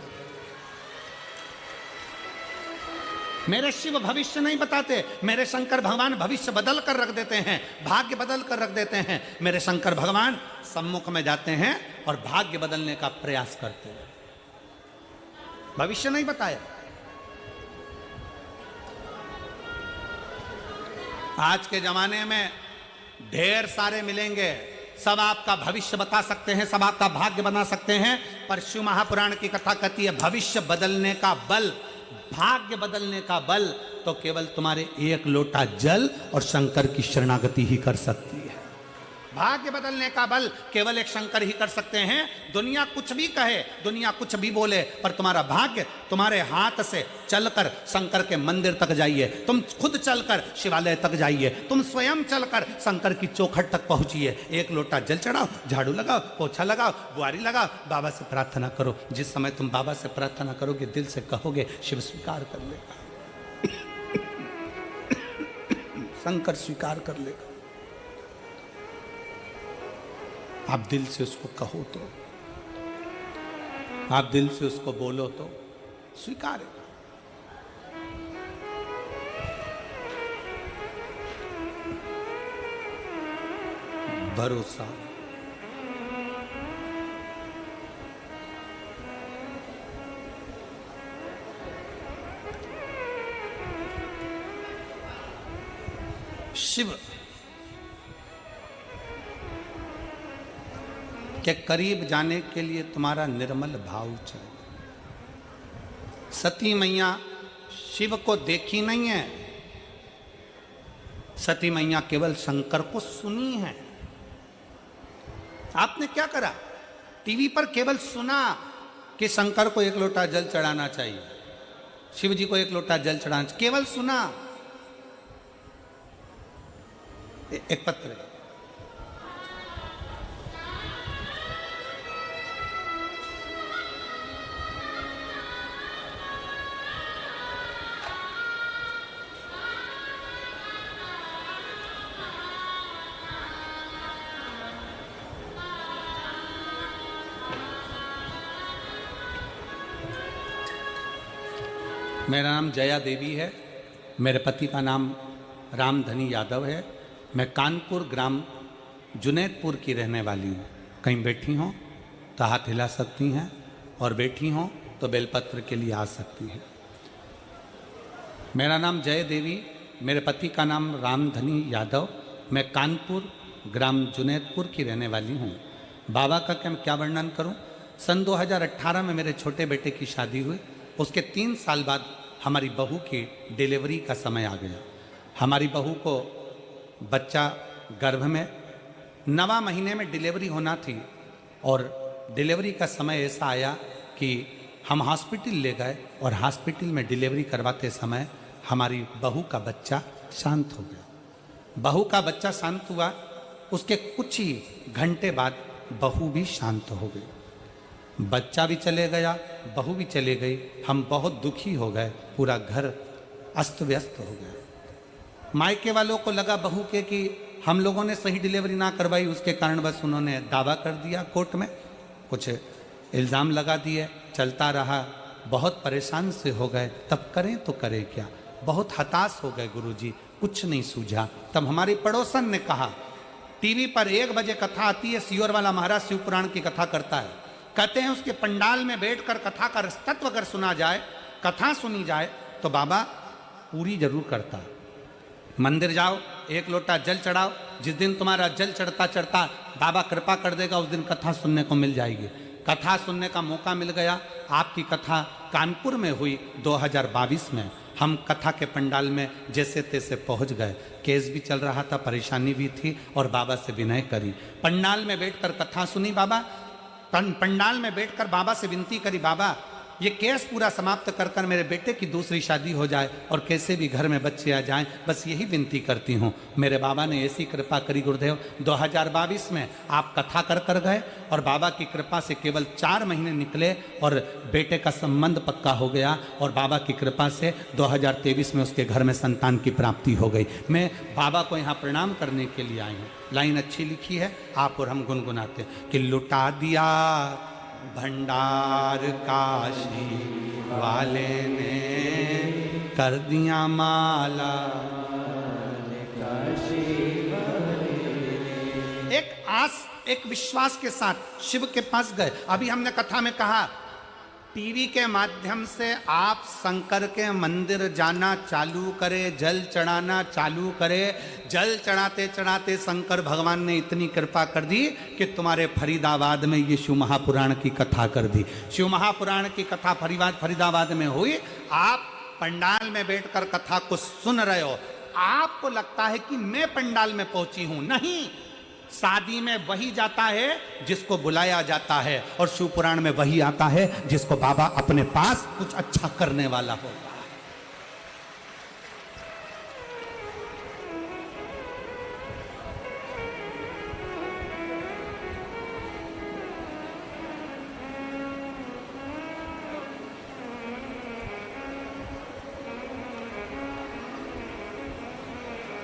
मेरे शिव भविष्य नहीं बताते, मेरे शंकर भगवान भविष्य बदल कर रख देते हैं, भाग्य बदल कर रख देते हैं। मेरे शंकर भगवान सम्मुख में जाते हैं और भाग्य बदलने का प्रयास करते हैं, भविष्य नहीं बताया। आज के जमाने में ढेर सारे मिलेंगे, सब आपका भविष्य बता सकते हैं, सब आपका भाग्य बना सकते हैं, पर शिव महापुराण की कथा कहती है भविष्य बदलने का बल, भाग्य बदलने का बल तो केवल तुम्हारे एक लोटा जल और शंकर की शरणागति ही कर सकती है। भाग्य बदलने का बल केवल एक शंकर ही कर सकते हैं। दुनिया कुछ भी कहे, दुनिया कुछ भी बोले, पर तुम्हारा भाग्य तुम्हारे हाथ से चलकर शंकर के मंदिर तक जाइए, तुम खुद चलकर शिवालय तक जाइए, तुम स्वयं चलकर शंकर की चौखट तक पहुंचिए। एक लोटा जल चढ़ाओ, झाड़ू लगाओ, पोछा लगाओ, बुआरी लगाओ, बाबा से प्रार्थना करो। जिस समय तुम बाबा से प्रार्थना करोगे, दिल से कहोगे, शिव स्वीकार कर लेगा, शंकर स्वीकार कर लेगा। आप दिल से उसको कहो तो, आप दिल से उसको बोलो तो स्वीकार है। भरोसा, शिव के करीब जाने के लिए तुम्हारा निर्मल भाव चाहिए। सती मैया शिव को देखी नहीं है, सती मैया केवल शंकर को सुनी है। आपने क्या करा, टीवी पर केवल सुना कि शंकर को एक लोटा जल चढ़ाना चाहिए, शिव जी को एक लोटा जल चढ़ाना चाहिए, केवल सुना। एक पत्र है, मेरा नाम जया देवी है, मेरे पति का नाम रामधनी यादव है। मैं कानपुर ग्राम जुनैदपुर की रहने वाली हूँ। कहीं बैठी हों तो हाथ हिला सकती हैं, और बैठी हों तो बेलपत्र के लिए आ सकती हैं। मेरा नाम जय देवी, मेरे पति का नाम रामधनी यादव, मैं कानपुर ग्राम जुनैदपुर की रहने वाली हूँ। बाबा का क्या वर्णन करूँ। सन 2018 में मेरे छोटे बेटे की शादी हुई, उसके 3 साल बाद हमारी बहू की डिलीवरी का समय आ गया। हमारी बहू को बच्चा गर्भ में 9वां महीने में डिलीवरी होना थी और डिलीवरी का समय ऐसा आया कि हम हॉस्पिटल ले गए और हॉस्पिटल में डिलीवरी करवाते समय हमारी बहू का बच्चा शांत हो गया। बहू का बच्चा शांत हुआ, उसके कुछ ही घंटे बाद बहू भी शांत हो गई। बच्चा भी चले गया, बहू भी चले गई। हम बहुत दुखी हो गए, पूरा घर अस्त व्यस्त हो गया। मायके वालों को लगा बहू के कि हम लोगों ने सही डिलीवरी ना करवाई, उसके कारण बस उन्होंने दावा कर दिया कोर्ट में, कुछ इल्ज़ाम लगा दिए, चलता रहा। बहुत परेशान से हो गए, तब करें तो करें क्या, बहुत हताश हो गए गुरुजी, कुछ नहीं सूझा। तब हमारे पड़ोसन ने कहा, टीवी पर 1 बजे कथा आती है, सियोर वाला महाराज शिव पुराण की कथा करता है, कहते हैं उसके पंडाल में बैठकर कथा का तत्व अगर सुना जाए, कथा सुनी जाए तो बाबा पूरी जरूर करता। मंदिर जाओ, 1 लोटा जल चढ़ाओ, जिस दिन तुम्हारा जल चढ़ता चढ़ता बाबा कृपा कर देगा, उस दिन कथा सुनने को मिल जाएगी। कथा सुनने का मौका मिल गया। आपकी कथा कानपुर में हुई 2022 में। हम कथा के पंडाल में जैसे तैसे पहुंच गए। केस भी चल रहा था, परेशानी भी थी और बाबा से विनय करी। पंडाल में बैठकर कथा सुनी, बाबा पंडाल में बैठकर बाबा से विनती करी, बाबा ये केस पूरा समाप्त कर कर मेरे बेटे की दूसरी शादी हो जाए और कैसे भी घर में बच्चे आ जाएं, बस यही विनती करती हूँ। मेरे बाबा ने ऐसी कृपा करी गुरुदेव, 2022 में आप कथा कर कर गए और बाबा की कृपा से केवल 4 महीने निकले और बेटे का संबंध पक्का हो गया और बाबा की कृपा से 2023 में उसके घर में संतान की प्राप्ति हो गई। मैं बाबा को यहाँ प्रणाम करने के लिए आई हूँ। लाइन अच्छी लिखी है, आप और हम गुनगुनाते कि लुटा दिया भंडार काशी वाले ने, कर दिया माला एक आस, एक विश्वास के साथ शिव के पास गए। अभी हमने कथा में कहा, टीवी के माध्यम से आप शंकर के मंदिर जाना चालू करें, जल चढ़ाना चालू करें। जल चढ़ाते चढ़ाते शंकर भगवान ने इतनी कृपा कर दी कि तुम्हारे फरीदाबाद में ये शिव महापुराण की कथा कर दी। शिव महापुराण की कथा फरीदाबाद में हुई। आप पंडाल में बैठकर कथा को सुन रहे हो, आपको लगता है कि मैं पंडाल में पहुंची हूं। नहीं, शादी में वही जाता है जिसको बुलाया जाता है और शिव पुराण में वही आता है जिसको बाबा अपने पास कुछ अच्छा करने वाला होता है।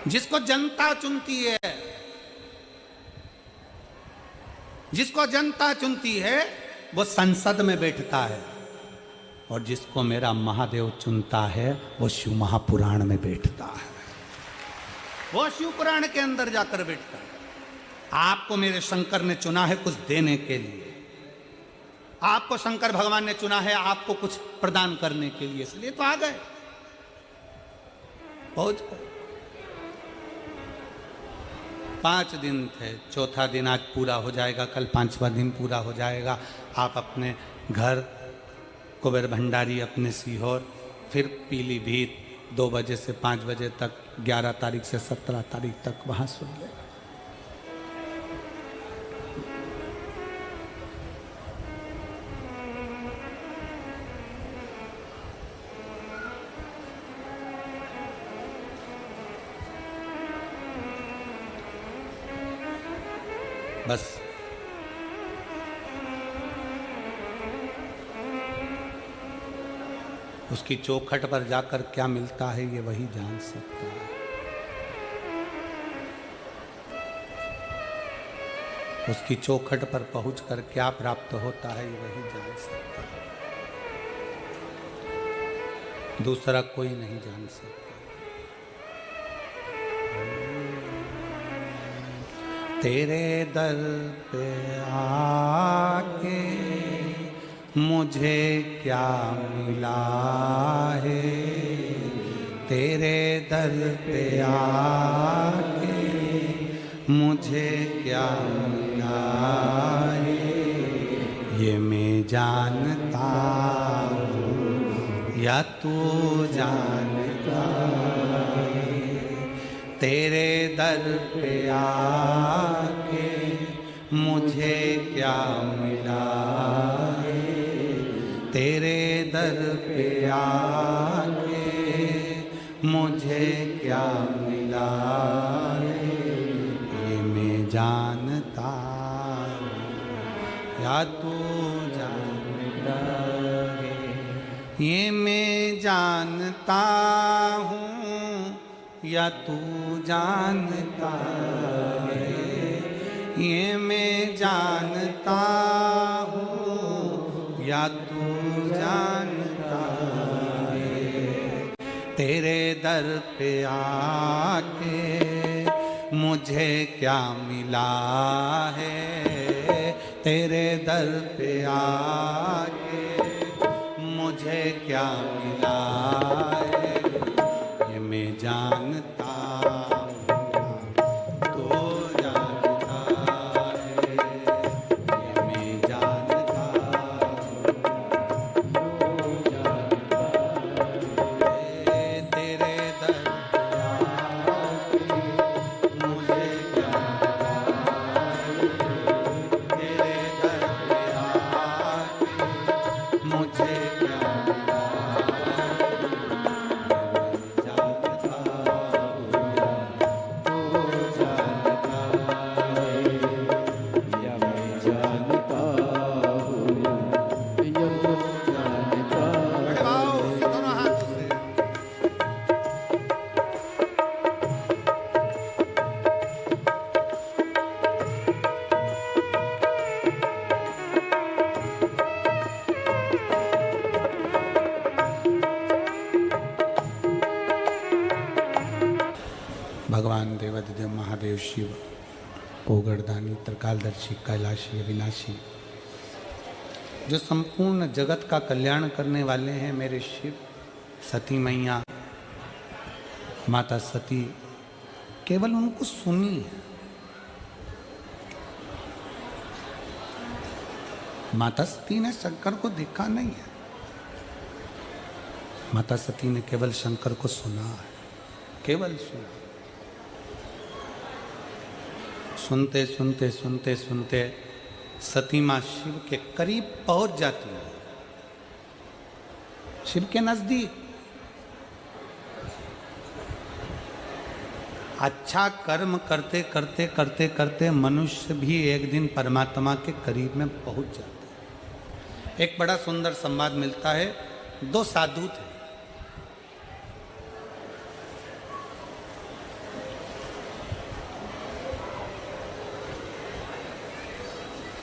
जिसको जनता चुनती है, जिसको जनता चुनती है वो संसद में बैठता है और जिसको मेरा महादेव चुनता है वो शिव महापुराण में बैठता है, वो शिव पुराण के अंदर जाकर बैठता है। आपको मेरे शंकर ने चुना है कुछ देने के लिए, आपको शंकर भगवान ने चुना है आपको कुछ प्रदान करने के लिए, इसलिए तो आ गए, पहुंच गए। 5 दिन थे, चौथा दिन आज पूरा हो जाएगा, कल 5वां दिन पूरा हो जाएगा। आप अपने घर कुबेर भंडारी, अपने सीहोर, फिर पीलीभीत 2 बजे से 5 बजे तक, 11 तारीख से 17 तारीख तक वहाँ सुन ले। बस उसकी चौखट पर जाकर क्या मिलता है ये वही जान सकता है। उसकी चौखट पर पहुंचकर क्या प्राप्त होता है ये वही जान सकता है, दूसरा कोई नहीं जान सकता। तेरे दर पे आके मुझे क्या मिला है, तेरे दर पे आके मुझे क्या मिला है, ये मैं जानता हूँ या तू जानता है, तेरे दर पे आके मुझे क्या मिला है, तेरे दर पे आके मुझे क्या मिला है, ये मैं जानता या तू जानता है, ये मैं जानता हूँ या तू जानता है, ये मैं जानता हूँ या तू जानता है, तेरे दर पे आके मुझे क्या मिला है, तेरे दर पे आके मुझे क्या मिला है, ये मैं जानता हूँ तो जानता है, ये मैं जानता हूँ तो जानता है, तेरे दर पे आके मुझे क्या मिला है, तेरे दर पे आके मुझे क्या मिला है, जानता हूँ तो जानता है, या मैं जानता हूँ या तो जानता बड़े भाव से दोनों हाथ से भगवान देवाधिदेव महादेव शिव पोगड़दानी त्रिकालदर्शी कैलाशी अविनाशी जो संपूर्ण जगत का कल्याण करने वाले हैं मेरे शिव, सती मैया माता सती, केवल उनको सुनिए। माता सती ने शंकर को देखा नहीं है, माता सती ने केवल शंकर को सुना है, केवल सुना। सुनते सुनते सुनते सुनते सती माँ शिव के करीब पहुंच जाती है, शिव के नजदीक। अच्छा कर्म करते करते करते करते मनुष्य भी एक दिन परमात्मा के करीब में पहुंच जाता है। एक बड़ा सुंदर संवाद मिलता है। दो साधु थे,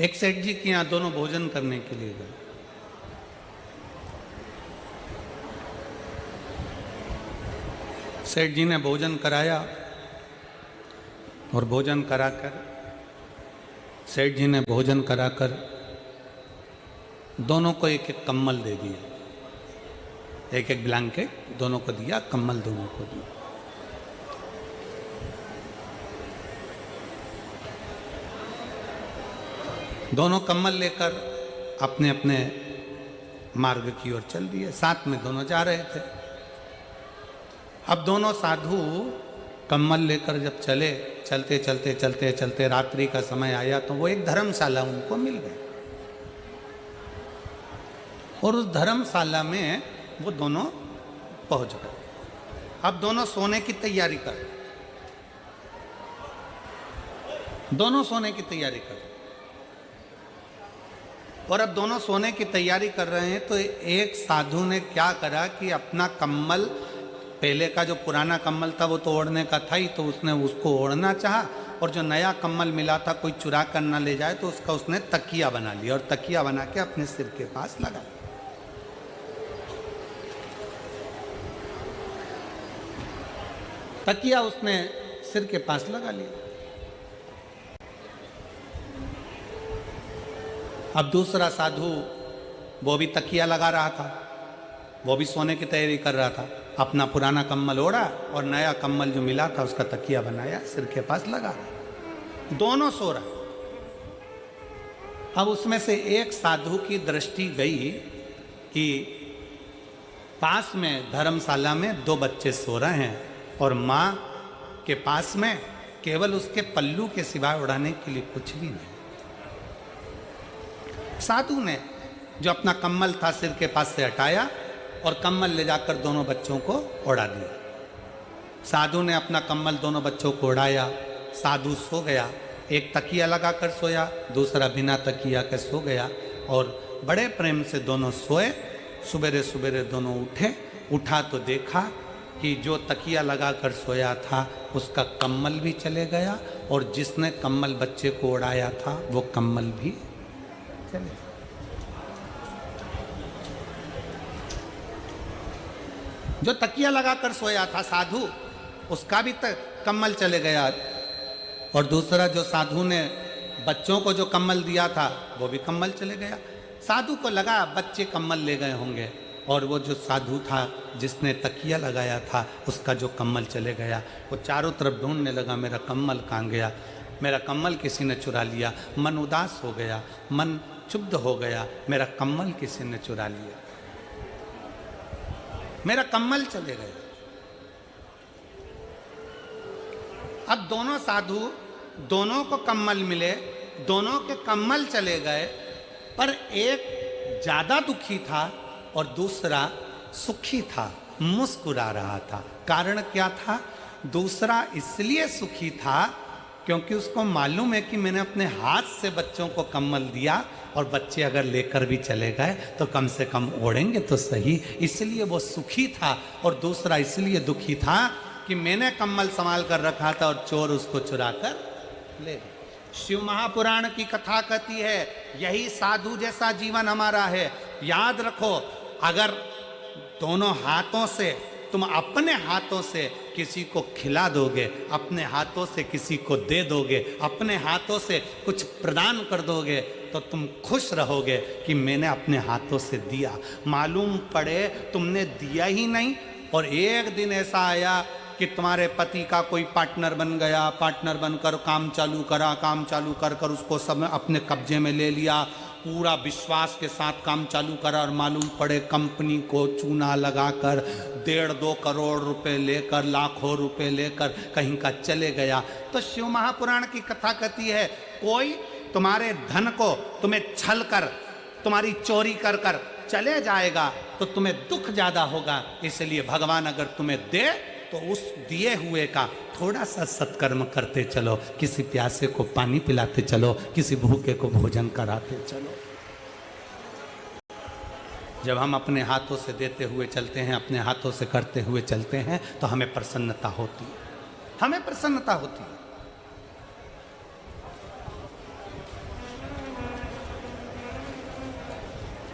एक सेठ जी के यहाँ दोनों भोजन करने के लिए गए। सेठ जी ने भोजन कराया और भोजन कराकर सेठ जी ने भोजन कराकर दोनों को एक एक कम्बल दे दिया, एक एक ब्लैंकेट दोनों को दिया, कम्बल दोनों को दिया। दोनों कम्बल लेकर अपने अपने मार्ग की ओर चल दिए। साथ में दोनों जा रहे थे। अब दोनों साधु कम्बल लेकर जब चले, चलते चलते चलते चलते रात्रि का समय आया तो वो एक धर्मशाला उनको मिल गई और उस धर्मशाला में वो दोनों पहुंच गए। अब दोनों सोने की तैयारी कर रहे, दोनों सोने की तैयारी कर रहे। और अब दोनों सोने की तैयारी कर रहे हैं तो एक साधु ने क्या करा कि अपना कम्बल, पहले का जो पुराना कम्बल था वो तो ओढ़ने का था ही, तो उसने उसको ओढ़ना चाहा और जो नया कम्बल मिला था कोई चुरा कर ना ले जाए तो उसका उसने तकिया बना लिया और तकिया बना के अपने सिर के पास लगा। तकिया उसने सिर के पास लगा लिया। अब दूसरा साधु वो भी तकिया लगा रहा था, वो भी सोने की तैयारी कर रहा था। अपना पुराना कम्बल ओढ़ा और नया कम्बल जो मिला था उसका तकिया बनाया, सिर के पास लगा रहा। दोनों सो रहा। अब उसमें से एक साधु की दृष्टि गई कि पास में धर्मशाला में दो बच्चे सो रहे हैं और माँ के पास में केवल उसके पल्लू के सिवाय उड़ाने के लिए कुछ भी नहीं। साधु ने जो अपना कम्बल था सिर के पास से हटाया और कम्बल ले जाकर दोनों बच्चों को उड़ा दिया। साधु ने अपना कम्बल दोनों बच्चों को उड़ाया, साधु सो गया। एक तकिया लगाकर सोया, दूसरा बिना तकिया के सो गया और बड़े प्रेम से दोनों सोए। सुबेरे सुबेरे दोनों उठे, उठा तो देखा कि जो तकिया लगाकर सोया था उसका कम्बल भी चले गया और जिसने कम्बल बच्चे को उड़ाया था वो कम्बल भी चले गया। जो तकिया लगाकर सोया था साधु, उसका भी कम्बल चले गया और दूसरा जो साधु ने बच्चों को जो कम्बल दिया था वो भी कम्बल चले गया। साधु को लगा बच्चे कम्बल ले गए होंगे और वो जो साधु था जिसने तकिया लगाया था उसका जो कम्बल चले गया। वो चारों तरफ ढूंढने लगा, मेरा कम्बल कहाँ गया, मेरा कम्बल किसी ने चुरा लिया। मन उदास हो गया, मन क्षुब्ध हो गया, मेरा कम्बल किसी ने चुरा लिया, मेरा कम्बल चले गए। अब दोनों साधु, दोनों को कम्बल मिले, दोनों के कम्बल चले गए, पर एक ज्यादा दुखी था और दूसरा सुखी था, मुस्कुरा रहा था। कारण क्या था? दूसरा इसलिए सुखी था क्योंकि उसको मालूम है कि मैंने अपने हाथ से बच्चों को कम्बल दिया और बच्चे अगर लेकर भी चले गए तो कम से कम ओढ़ेंगे तो सही, इसलिए वो सुखी था। और दूसरा इसलिए दुखी था कि मैंने कम्बल संभाल कर रखा था और चोर उसको चुरा कर ले गए। शिव महापुराण की कथा कहती है यही साधु जैसा जीवन हमारा है। याद रखो, अगर दोनों हाथों से तुम अपने हाथों से किसी को खिला दोगे, अपने हाथों से किसी को दे दोगे, अपने हाथों से कुछ प्रदान कर दोगे तो तुम खुश रहोगे कि मैंने अपने हाथों से दिया। मालूम पड़े तुमने दिया ही नहीं और एक दिन ऐसा आया कि तुम्हारे पति का कोई पार्टनर बन गया, पार्टनर बनकर काम चालू करा, काम चालू कर कर उसको सब अपने कब्जे में ले लिया, पूरा विश्वास के साथ काम चालू करा और मालूम पड़े कंपनी को चूना लगाकर 1.5-2 करोड़ रुपए लेकर, लाखों रुपए लेकर कहीं का चले गया। तो शिव महापुराण की कथा कहती है कोई तुम्हारे धन को तुम्हें छल कर, तुम्हारी चोरी कर कर चले जाएगा तो तुम्हें दुख ज्यादा होगा। इसलिए भगवान अगर तुम्हें दे तो उस दिए हुए का थोड़ा सा सत्कर्म करते चलो, किसी प्यासे को पानी पिलाते चलो, किसी भूखे को भोजन कराते चलो। जब हम अपने हाथों से देते हुए चलते हैं, अपने हाथों से करते हुए चलते हैं तो हमें प्रसन्नता होती है, हमें प्रसन्नता होती है।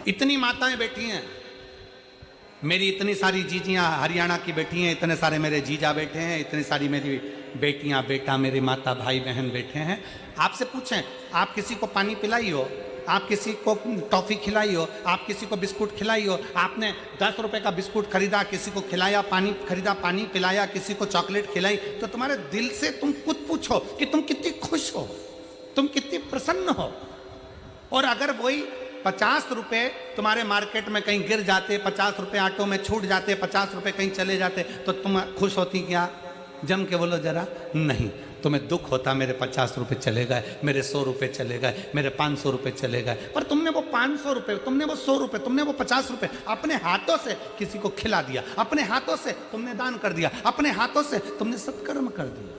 इतनी माताएं बैठी हैं, मेरी इतनी सारी जीजियां हरियाणा की बैठी हैं, इतने सारे मेरे जीजा बैठे हैं, इतनी सारी मेरी बेटियां, बेटा, मेरी माता, भाई, बहन बैठे हैं। आपसे पूछें, आप किसी को पानी पिलाई हो, आप किसी को टॉफी खिलाई हो, आप किसी को बिस्कुट खिलाई हो, आपने 10 रुपए का बिस्कुट खरीदा, किसी को खिलाया, पानी खरीदा, पानी पिलाया, किसी को चॉकलेट खिलाई, तो तुम्हारे दिल से तुम खुद पूछो कि तुम कितनी खुश हो, तुम कितनी प्रसन्न हो। और अगर वही 50 रुपए तुम्हारे मार्केट में कहीं गिर जाते, 50 रुपए ऑटो में छूट जाते, 50 रुपए कहीं चले जाते, तो तुम खुश होती क्या? जम के बोलो जरा। नहीं, तुम्हें दुख होता मेरे 50 रुपए चले गए, मेरे 100 रुपए चले गए, मेरे 500 रुपए चले गए। पर तुमने वो 500 रुपए, तुमने वो 100 रुपए, तुमने वो 50 रुपए अपने हाथों से किसी को खिला दिया, अपने हाथों से तुमने दान कर दिया, अपने हाथों से तुमने सत्कर्म कर दिया,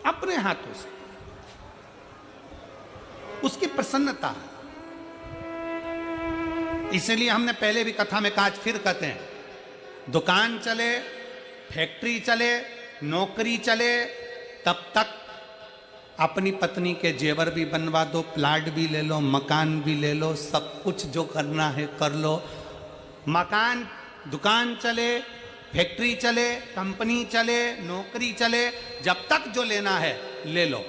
अपने हाथों से। उसकी प्रसन्नता है। इसलिए हमने पहले भी कथा में कहा, फिर कहते हैं, दुकान चले, फैक्ट्री चले, नौकरी चले, तब तक अपनी पत्नी के जेवर भी बनवा दो, प्लाट भी ले लो, मकान भी ले लो, सब कुछ जो करना है कर लो। मकान, दुकान चले, फैक्ट्री चले, कंपनी चले, नौकरी चले, जब तक जो लेना है ले लो।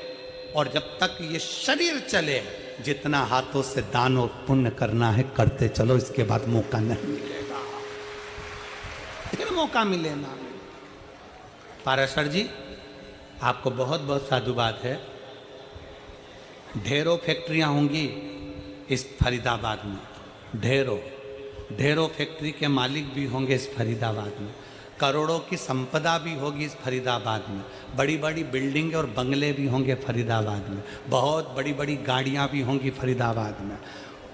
और जब तक ये शरीर चले, जितना हाथों से दान और पुण्य करना है करते चलो, इसके बाद मौका नहीं मिलेगा, फिर मौका मिले ना। पाराशर जी, आपको बहुत बहुत साधुवाद है। ढेरों फैक्ट्रियां होंगी इस फरीदाबाद में, ढेरों फैक्ट्री के मालिक भी होंगे इस फरीदाबाद में, करोड़ों की संपदा भी होगी इस फरीदाबाद में, बड़ी बड़ी बिल्डिंग और बंगले भी होंगे फरीदाबाद में, बहुत बड़ी बड़ी गाड़ियां भी होंगी फरीदाबाद में,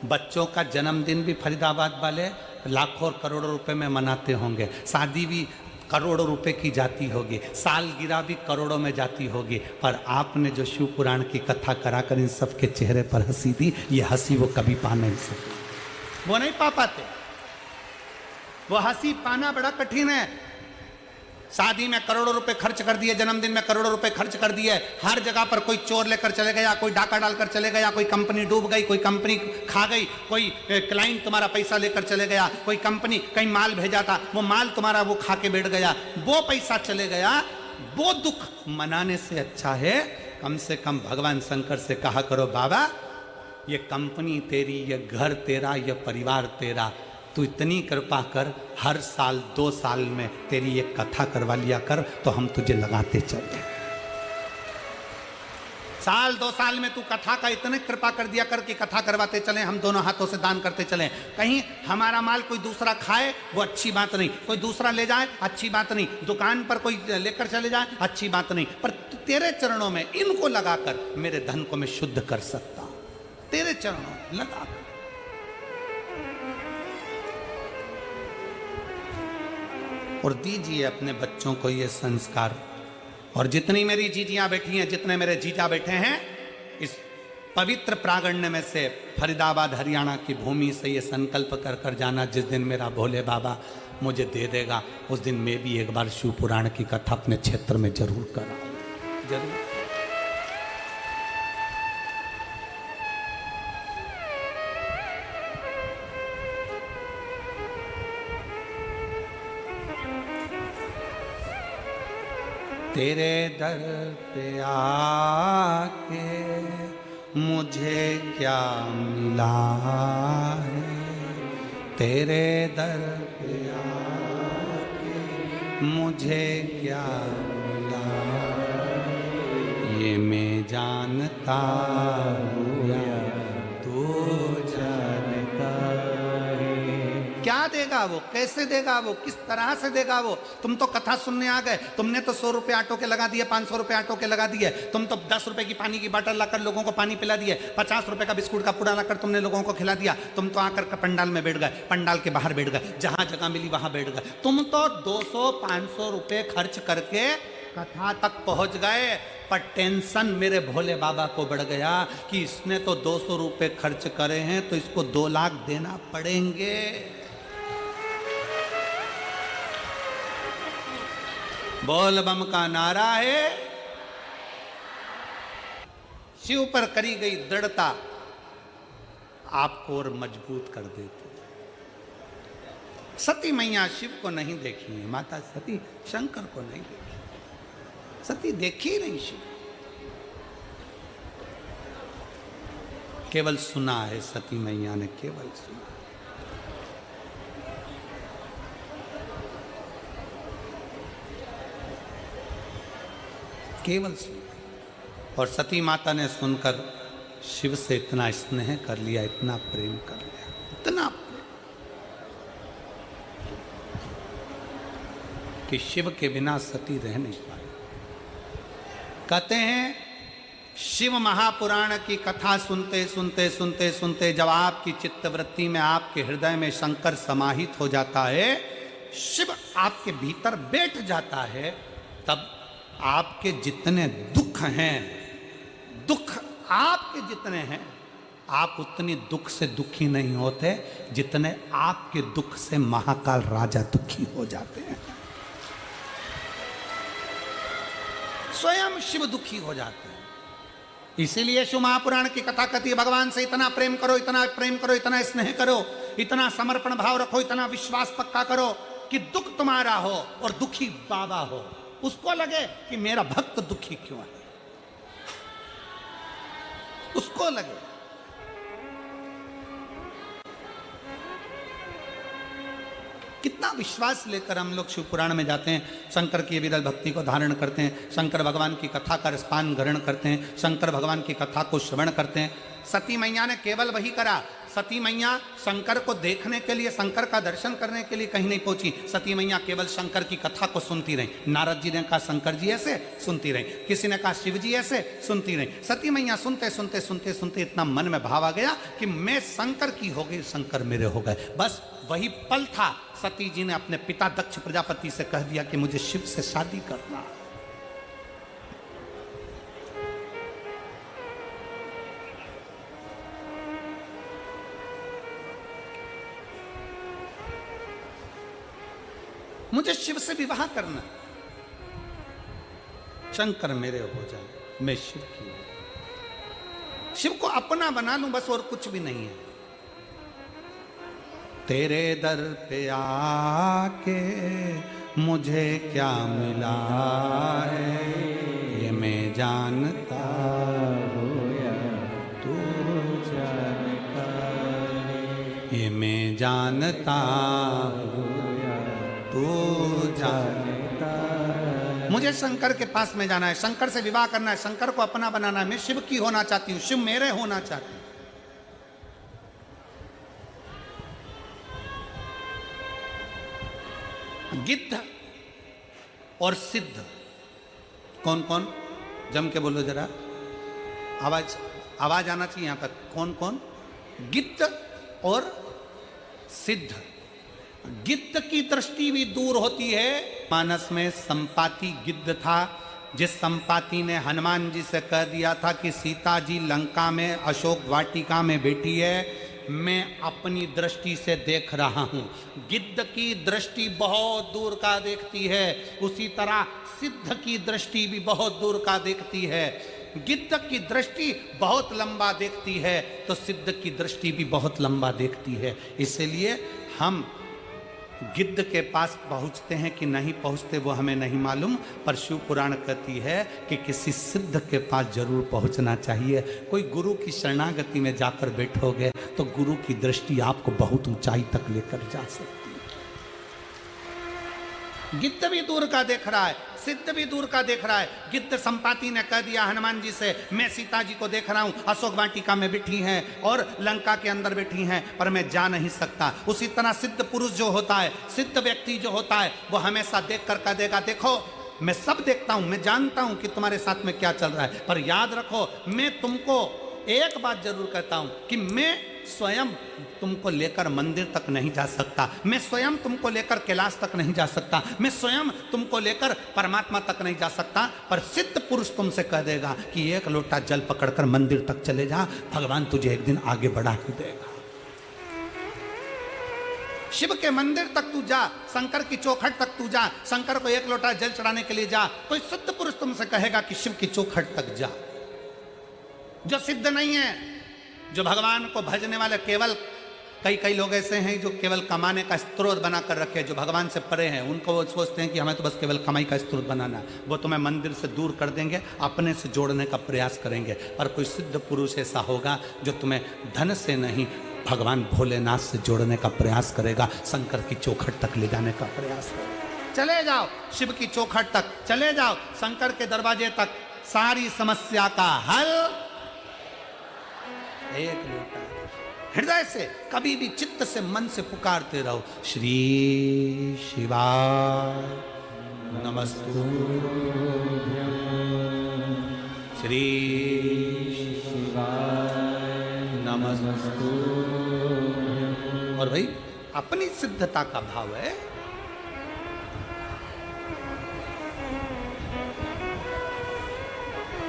बच्चों का जन्मदिन भी फरीदाबाद वाले लाखों और करोड़ों रुपए में मनाते होंगे, शादी भी करोड़ों रुपए की जाती होगी, सालगिरह भी करोड़ों में जाती होगी। पर आपने जो शिव पुराण की कथा कराकर इन सब के चेहरे पर हंसी दी, ये हंसी वो कभी पा नहीं सकते, वो नहीं पा पाते। वो हंसी पाना बड़ा कठिन है। शादी में करोड़ों रुपए खर्च कर दिए, जन्मदिन में करोड़ों रुपए खर्च कर दिए, हर जगह पर कोई चोर लेकर चले गया, कोई डाका डालकर चले गया, कोई कंपनी डूब गई, कोई कंपनी खा गई, कोई क्लाइंट तुम्हारा पैसा लेकर चले गया, कोई कंपनी कहीं माल भेजा था, वो माल तुम्हारा वो खा के बैठ गया, वो पैसा चले गया। वो दुख मनाने से अच्छा है कम से कम भगवान शंकर से कहा करो, बाबा ये कंपनी तेरी, ये घर तेरा, ये परिवार तेरा, तू इतनी कृपा कर, हर साल 2 साल में तेरी एक कथा करवा लिया कर, तो हम तुझे लगाते चले। साल 2 साल में तू कथा का इतने कृपा कर दिया कर कि कथा करवाते चले, हम दोनों हाथों से दान करते चले। कहीं हमारा माल कोई दूसरा खाए वो अच्छी बात नहीं, कोई दूसरा ले जाए अच्छी बात नहीं, दुकान पर कोई लेकर चले जाए अच्छी बात नहीं, पर तेरे चरणों में इनको लगाकर मेरे धन को मैं शुद्ध कर सकता हूं, तेरे चरणों में लगा। और दीजिए अपने बच्चों को ये संस्कार। और जितनी मेरी जीजियां बैठी हैं, जितने मेरे जीजा बैठे हैं, इस पवित्र प्रांगण में से फरीदाबाद हरियाणा की भूमि से ये संकल्प कर कर जाना, जिस दिन मेरा भोले बाबा मुझे दे देगा, उस दिन मैं भी एक बार शिव पुराण की कथा अपने क्षेत्र में जरूर कराऊं, जरूर। तेरे दर पे आके मुझे क्या मिला है, तेरे दर पे आके मुझे क्या मिला, ये मैं जानता हूँ या तू जानता है। क्या देगा वो, कैसे देगा वो, किस तरह से देगा वो? तुम तो कथा सुनने आ गए, तुमने तो 100 रुपए ऑटो के लगा दिए, 500 रुपए ऑटो के लगा दिए, तुम तो 10 रुपए की पानी की बोतल लाकर लोगों को पानी पिला दिए, 50 रुपए का बिस्कुट का पूड़ा लाकर तुमने लोगों को खिला दिया, तुम तो आकर पंडाल में बैठ गए, पंडाल के बाहर बैठ गए, जहां जगह मिली वहां बैठ गए, तुम तो 200-500 रुपए खर्च करके कथा तक पहुंच गए। पर टेंशन मेरे भोले बाबा को बढ़ गया कि इसने तो 200 रुपए खर्च करे हैं, तो इसको 2 लाख देना पड़ेंगे। बोल बम का नारा है, शिव पर करी गई दृढ़ता आपको और मजबूत कर देती। सती मैया शिव को नहीं देखी है, माता सती शंकर को नहीं देखी, सती देखी नहीं शिव, केवल सुना है, सती मैया ने केवल सुना। केवल सुन। और सती माता ने सुनकर शिव से इतना स्नेह कर लिया, इतना प्रेम कर लिया, इतना प्रेम कि शिव के बिना सती रह नहीं पाई। कहते हैं शिव महापुराण की कथा सुनते सुनते सुनते सुनते जब आपकी चित्तवृत्ति में, आपके हृदय में शंकर समाहित हो जाता है, शिव आपके भीतर बैठ जाता है, तब आपके जितने दुख हैं, दुख आपके जितने हैं, आप उतनी दुख से दुखी नहीं होते जितने आपके दुख से महाकाल राजा दुखी हो जाते हैं। स्वयं शिव दुखी हो जाते हैं। इसीलिए शिव महापुराण की कथा कहती है, भगवान से इतना प्रेम करो, इतना प्रेम करो, इतना स्नेह करो, इतना समर्पण भाव रखो, इतना विश्वास पक्का करो कि दुख तुम्हारा हो और दुखी बाबा हो। उसको लगे कि मेरा भक्त दुखी क्यों है, उसको लगे। कितना विश्वास लेकर हम लोग शिव पुराण में जाते हैं, शंकर की विरल भक्ति को धारण करते हैं, शंकर भगवान की कथा का रसपान ग्रहण करते हैं, शंकर भगवान की कथा को श्रवण करते हैं। सती मैया ने केवल वही करा, सती मैया शंकर को देखने के लिए, शंकर का दर्शन करने के लिए कहीं नहीं पहुंची। सती मैया केवल शंकर की कथा को सुनती रही। नारद जी ने कहा शंकर जी ऐसे, सुनती रही। किसी ने कहा शिव जी ऐसे, सुनती रही। सती मैया सुनते सुनते सुनते सुनते इतना मन में भाव आ गया कि मैं शंकर की हो गई, शंकर मेरे हो गए। बस वही पल था, सती जी ने अपने पिता दक्ष प्रजापति से कह दिया कि मुझे शिव से शादी करना। मुझे शिव से विवाह करना, शंकर मेरे हो जाए, मैं शिव की हूं, शिव को अपना बना लूं, बस और कुछ भी नहीं है। तेरे दर पे आके मुझे क्या मिला है, ये मैं जानता हूं या तू जानता है, ये मैं जानता हूं तू जानता है। मुझे शंकर के पास में जाना है, शंकर से विवाह करना है, शंकर को अपना बनाना है। मैं शिव की होना चाहती हूँ, शिव मेरे होना चाहती हूँ। गिद्ध और सिद्ध कौन कौन, जम के बोलो जरा, आवाज आवाज आना चाहिए यहां पर। कौन कौन? गिद्ध और सिद्ध। गिद्ध की दृष्टि भी दूर होती है। मानस में संपाति गिद्ध था, जिस संपाति ने हनुमान जी से कह दिया था कि सीता जी लंका में अशोक वाटिका में बैठी है, मैं अपनी दृष्टि से देख रहा हूं। गिद्ध की दृष्टि बहुत दूर का देखती है, उसी तरह सिद्ध की दृष्टि भी बहुत दूर का देखती है। गिद्ध की दृष्टि बहुत लंबा देखती है तो सिद्ध की दृष्टि भी बहुत लंबा देखती है। इसलिए हम गिद्ध के पास पहुंचते हैं कि नहीं पहुंचते वो हमें नहीं मालूम, पर शिव पुराण कहती है कि किसी सिद्ध के पास जरूर पहुंचना चाहिए। कोई गुरु की शरणागति में जाकर बैठोगे तो गुरु की दृष्टि आपको बहुत ऊंचाई तक लेकर जा सकती है। गिद्ध भी दूर का देख रहा है, सिद्ध भी दूर का देख रहा है। गिद्ध संपाति ने कह दिया हनुमान जी से, मैं सीता जी को देख रहा हूं, अशोक वाटिका में बैठी हैं और लंका के अंदर बैठी हैं, पर मैं जा नहीं सकता। उसी तरह सिद्ध पुरुष जो होता है, सिद्ध व्यक्ति जो होता है, वो हमेशा देख कर कह देगा, देखो मैं सब देखता हूं, मैं जानता हूं कि तुम्हारे साथ में क्या चल रहा है, पर याद रखो मैं तुमको एक बात जरूर कहता हूं कि मैं स्वयं तुमको लेकर मंदिर तक नहीं जा सकता, मैं स्वयं तुमको लेकर कैलाश तक नहीं जा सकता, मैं स्वयं तुमको लेकर परमात्मा तक नहीं जा सकता, पर सिद्ध पुरुष तुमसे कह देगा कि एक लोटा जल पकड़कर मंदिर तक चले जा, भगवान तुझे एक दिन आगे बढ़ा ही देगा। शिव के मंदिर तक तू जा, शंकर की चौखट तक तू जा, शंकर को एक लोटा जल चढ़ाने के लिए जा, कोई सिद्ध पुरुष तुमसे कहेगा कि शिव की चौखट तक जा। जो सिद्ध नहीं है, जो भगवान को भजने वाले, केवल कई लोग ऐसे हैं जो केवल कमाने का स्रोत बना कर रखे, जो भगवान से परे हैं, उनको वो सोचते हैं कि हमें तो बस केवल कमाई का स्रोत बनाना है। वो तुम्हें मंदिर से दूर कर देंगे, अपने से जोड़ने का प्रयास करेंगे। पर कोई सिद्ध पुरुष ऐसा होगा जो तुम्हें धन से नहीं, भगवान भोलेनाथ से जोड़ने का प्रयास करेगा, शंकर की चौखट तक ले जाने का प्रयास करेगा। चले जाओ शिव की चौखट तक, चले जाओ शंकर के दरवाजे तक, सारी समस्या का हल एक लोटा। हृदय से कभी भी चित्त से मन से पुकारते रहो, श्री शिवाय नमस्तुभ्यं, श्री शिवाय नमस्तुभ्यं। और भाई अपनी सिद्धता का भाव है।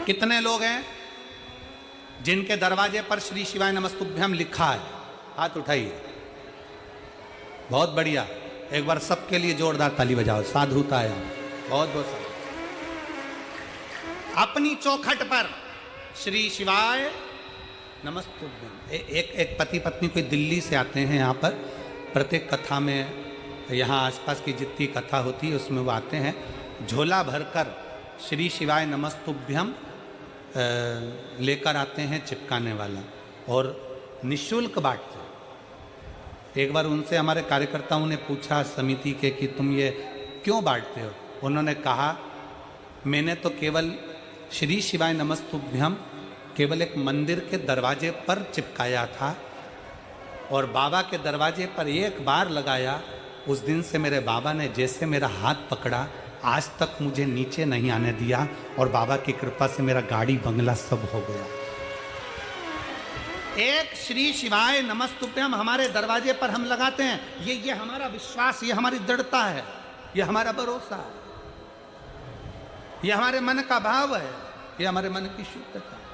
कितने लोग हैं जिनके दरवाजे पर श्री शिवाय नमस्तुभ्यम लिखा है? हाथ उठाइए। बहुत बढ़िया, एक बार सबके लिए जोरदार ताली बजाओ। साधुता है, बहुत बहुत साधु। अपनी चौखट पर श्री शिवाय नमस्तुभ्यम। एक पति पत्नी कोई दिल्ली से आते हैं यहाँ पर, प्रत्येक कथा में, यहाँ आसपास की जितनी कथा होती है उसमें वो आते हैं, झोला भरकर श्री शिवाय नमस्तुभ्यम लेकर आते हैं, चिपकाने वाला, और निःशुल्क बांटते हैं। एक बार उनसे हमारे कार्यकर्ताओं ने पूछा समिति के कि तुम ये क्यों बांटते हो? उन्होंने कहा मैंने तो केवल श्री शिवाय नमस्तुभ्यम केवल एक मंदिर के दरवाजे पर चिपकाया था, और बाबा के दरवाजे पर एक बार लगाया, उस दिन से मेरे बाबा ने जैसे मेरा हाथ पकड़ा, आज तक मुझे नीचे नहीं आने दिया, और बाबा की कृपा से मेरा गाड़ी बंगला सब हो गया। एक श्री शिवाय नमस्तुभ्यम हमारे दरवाजे पर हम लगाते हैं, ये हमारा विश्वास, ये हमारी दृढ़ता है, ये हमारा भरोसा है, ये हमारे मन का भाव है, ये हमारे मन की शुद्धता है।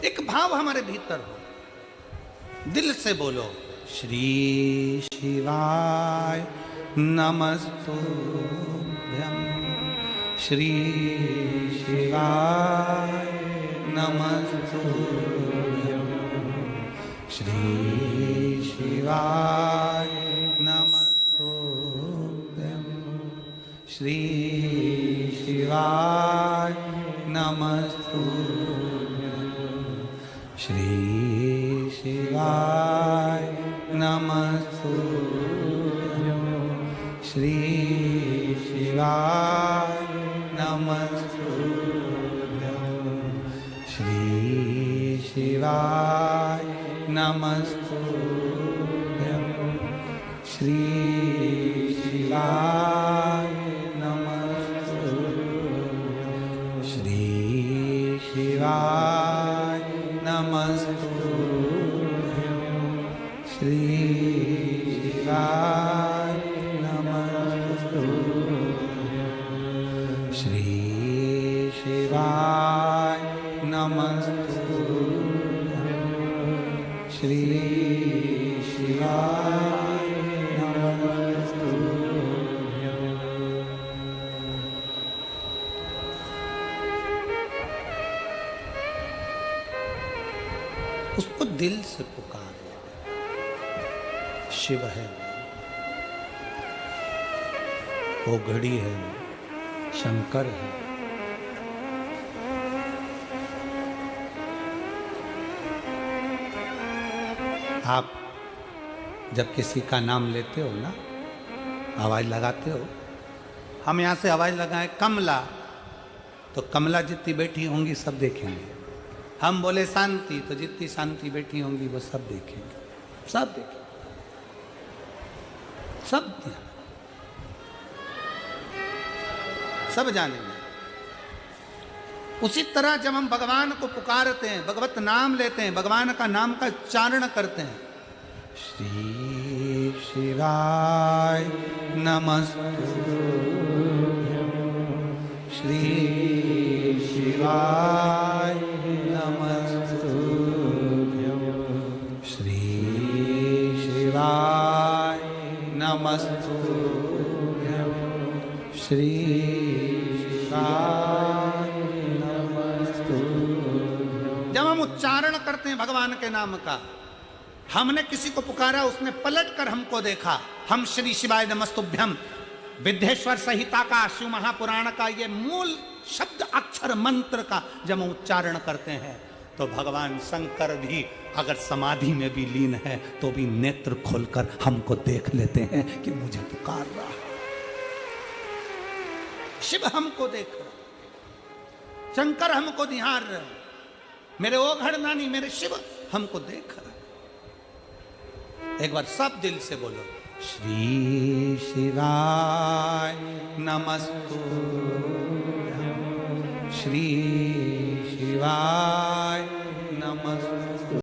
एक भाव हमारे भीतर हो, दिल से बोलो श्री शिवाय नमस्तुभ्यम, श्री शिवाय नमस्तुभ्यम, श्री शिवाय नमस्तुभ्यम, श्री शिवाय नमस्तुभ्यम, श्री शिवाय नमस्तुभ्यम, श्री शिवाय नमस्तुभ्यम, श्री शिवाय नमस्तुभ्यम, श्री शिवाय नमस्तुभ्यम, श्री शिवाय नमस्तुभ्यम, श्री शिवाय नमस्तुभ्यम, श्री शिवाय नमस्तुभ्यम, श्री शिवाय नमस्तुभ्यम। उसको दिल से पुकार, शिव है वो घड़ी है, शंकर है। आप जब किसी का नाम लेते हो ना, आवाज लगाते हो, हम यहां से आवाज लगाएं कमला, तो कमला जितनी बैठी होंगी सब देखेंगे। हम बोले शांति, तो जितनी शांति बैठी होंगी वो सब देखेंगे, सब देखेंगे, सब सब जानेंगे। उसी तरह जब हम भगवान को पुकारते हैं, भगवत नाम लेते हैं, भगवान का नाम का उच्चारण करते हैं, श्री शिवाय नमस्तुभ्यम, श्री शिवाय नमस्तुभ्यम, श्री शिवाय नमस्तुभ्यम, श्री शिवाय नमस्तुभ्यम। जब हम उच्चारण करते हैं भगवान के नाम का, हमने किसी को पुकारा, उसने पलट कर हमको देखा, हम श्री शिवाय नमस्तुभ्यम विद्येश्वर संहिता का, शिव महापुराण का ये मूल शब्द अक्षर मंत्र का जब हम उच्चारण करते हैं, तो भगवान शंकर भी अगर समाधि में भी लीन है तो भी नेत्र खोलकर हमको देख लेते हैं कि मुझे पुकार रहा है। शिव हमको देख रहा, शंकर हमको निहार रहे, मेरे ओघड़ नानी, मेरे शिव हमको देख रहा। एक बार सब दिल से बोलो श्री शिवाय नमस्तुभ्यम, श्री शिवाय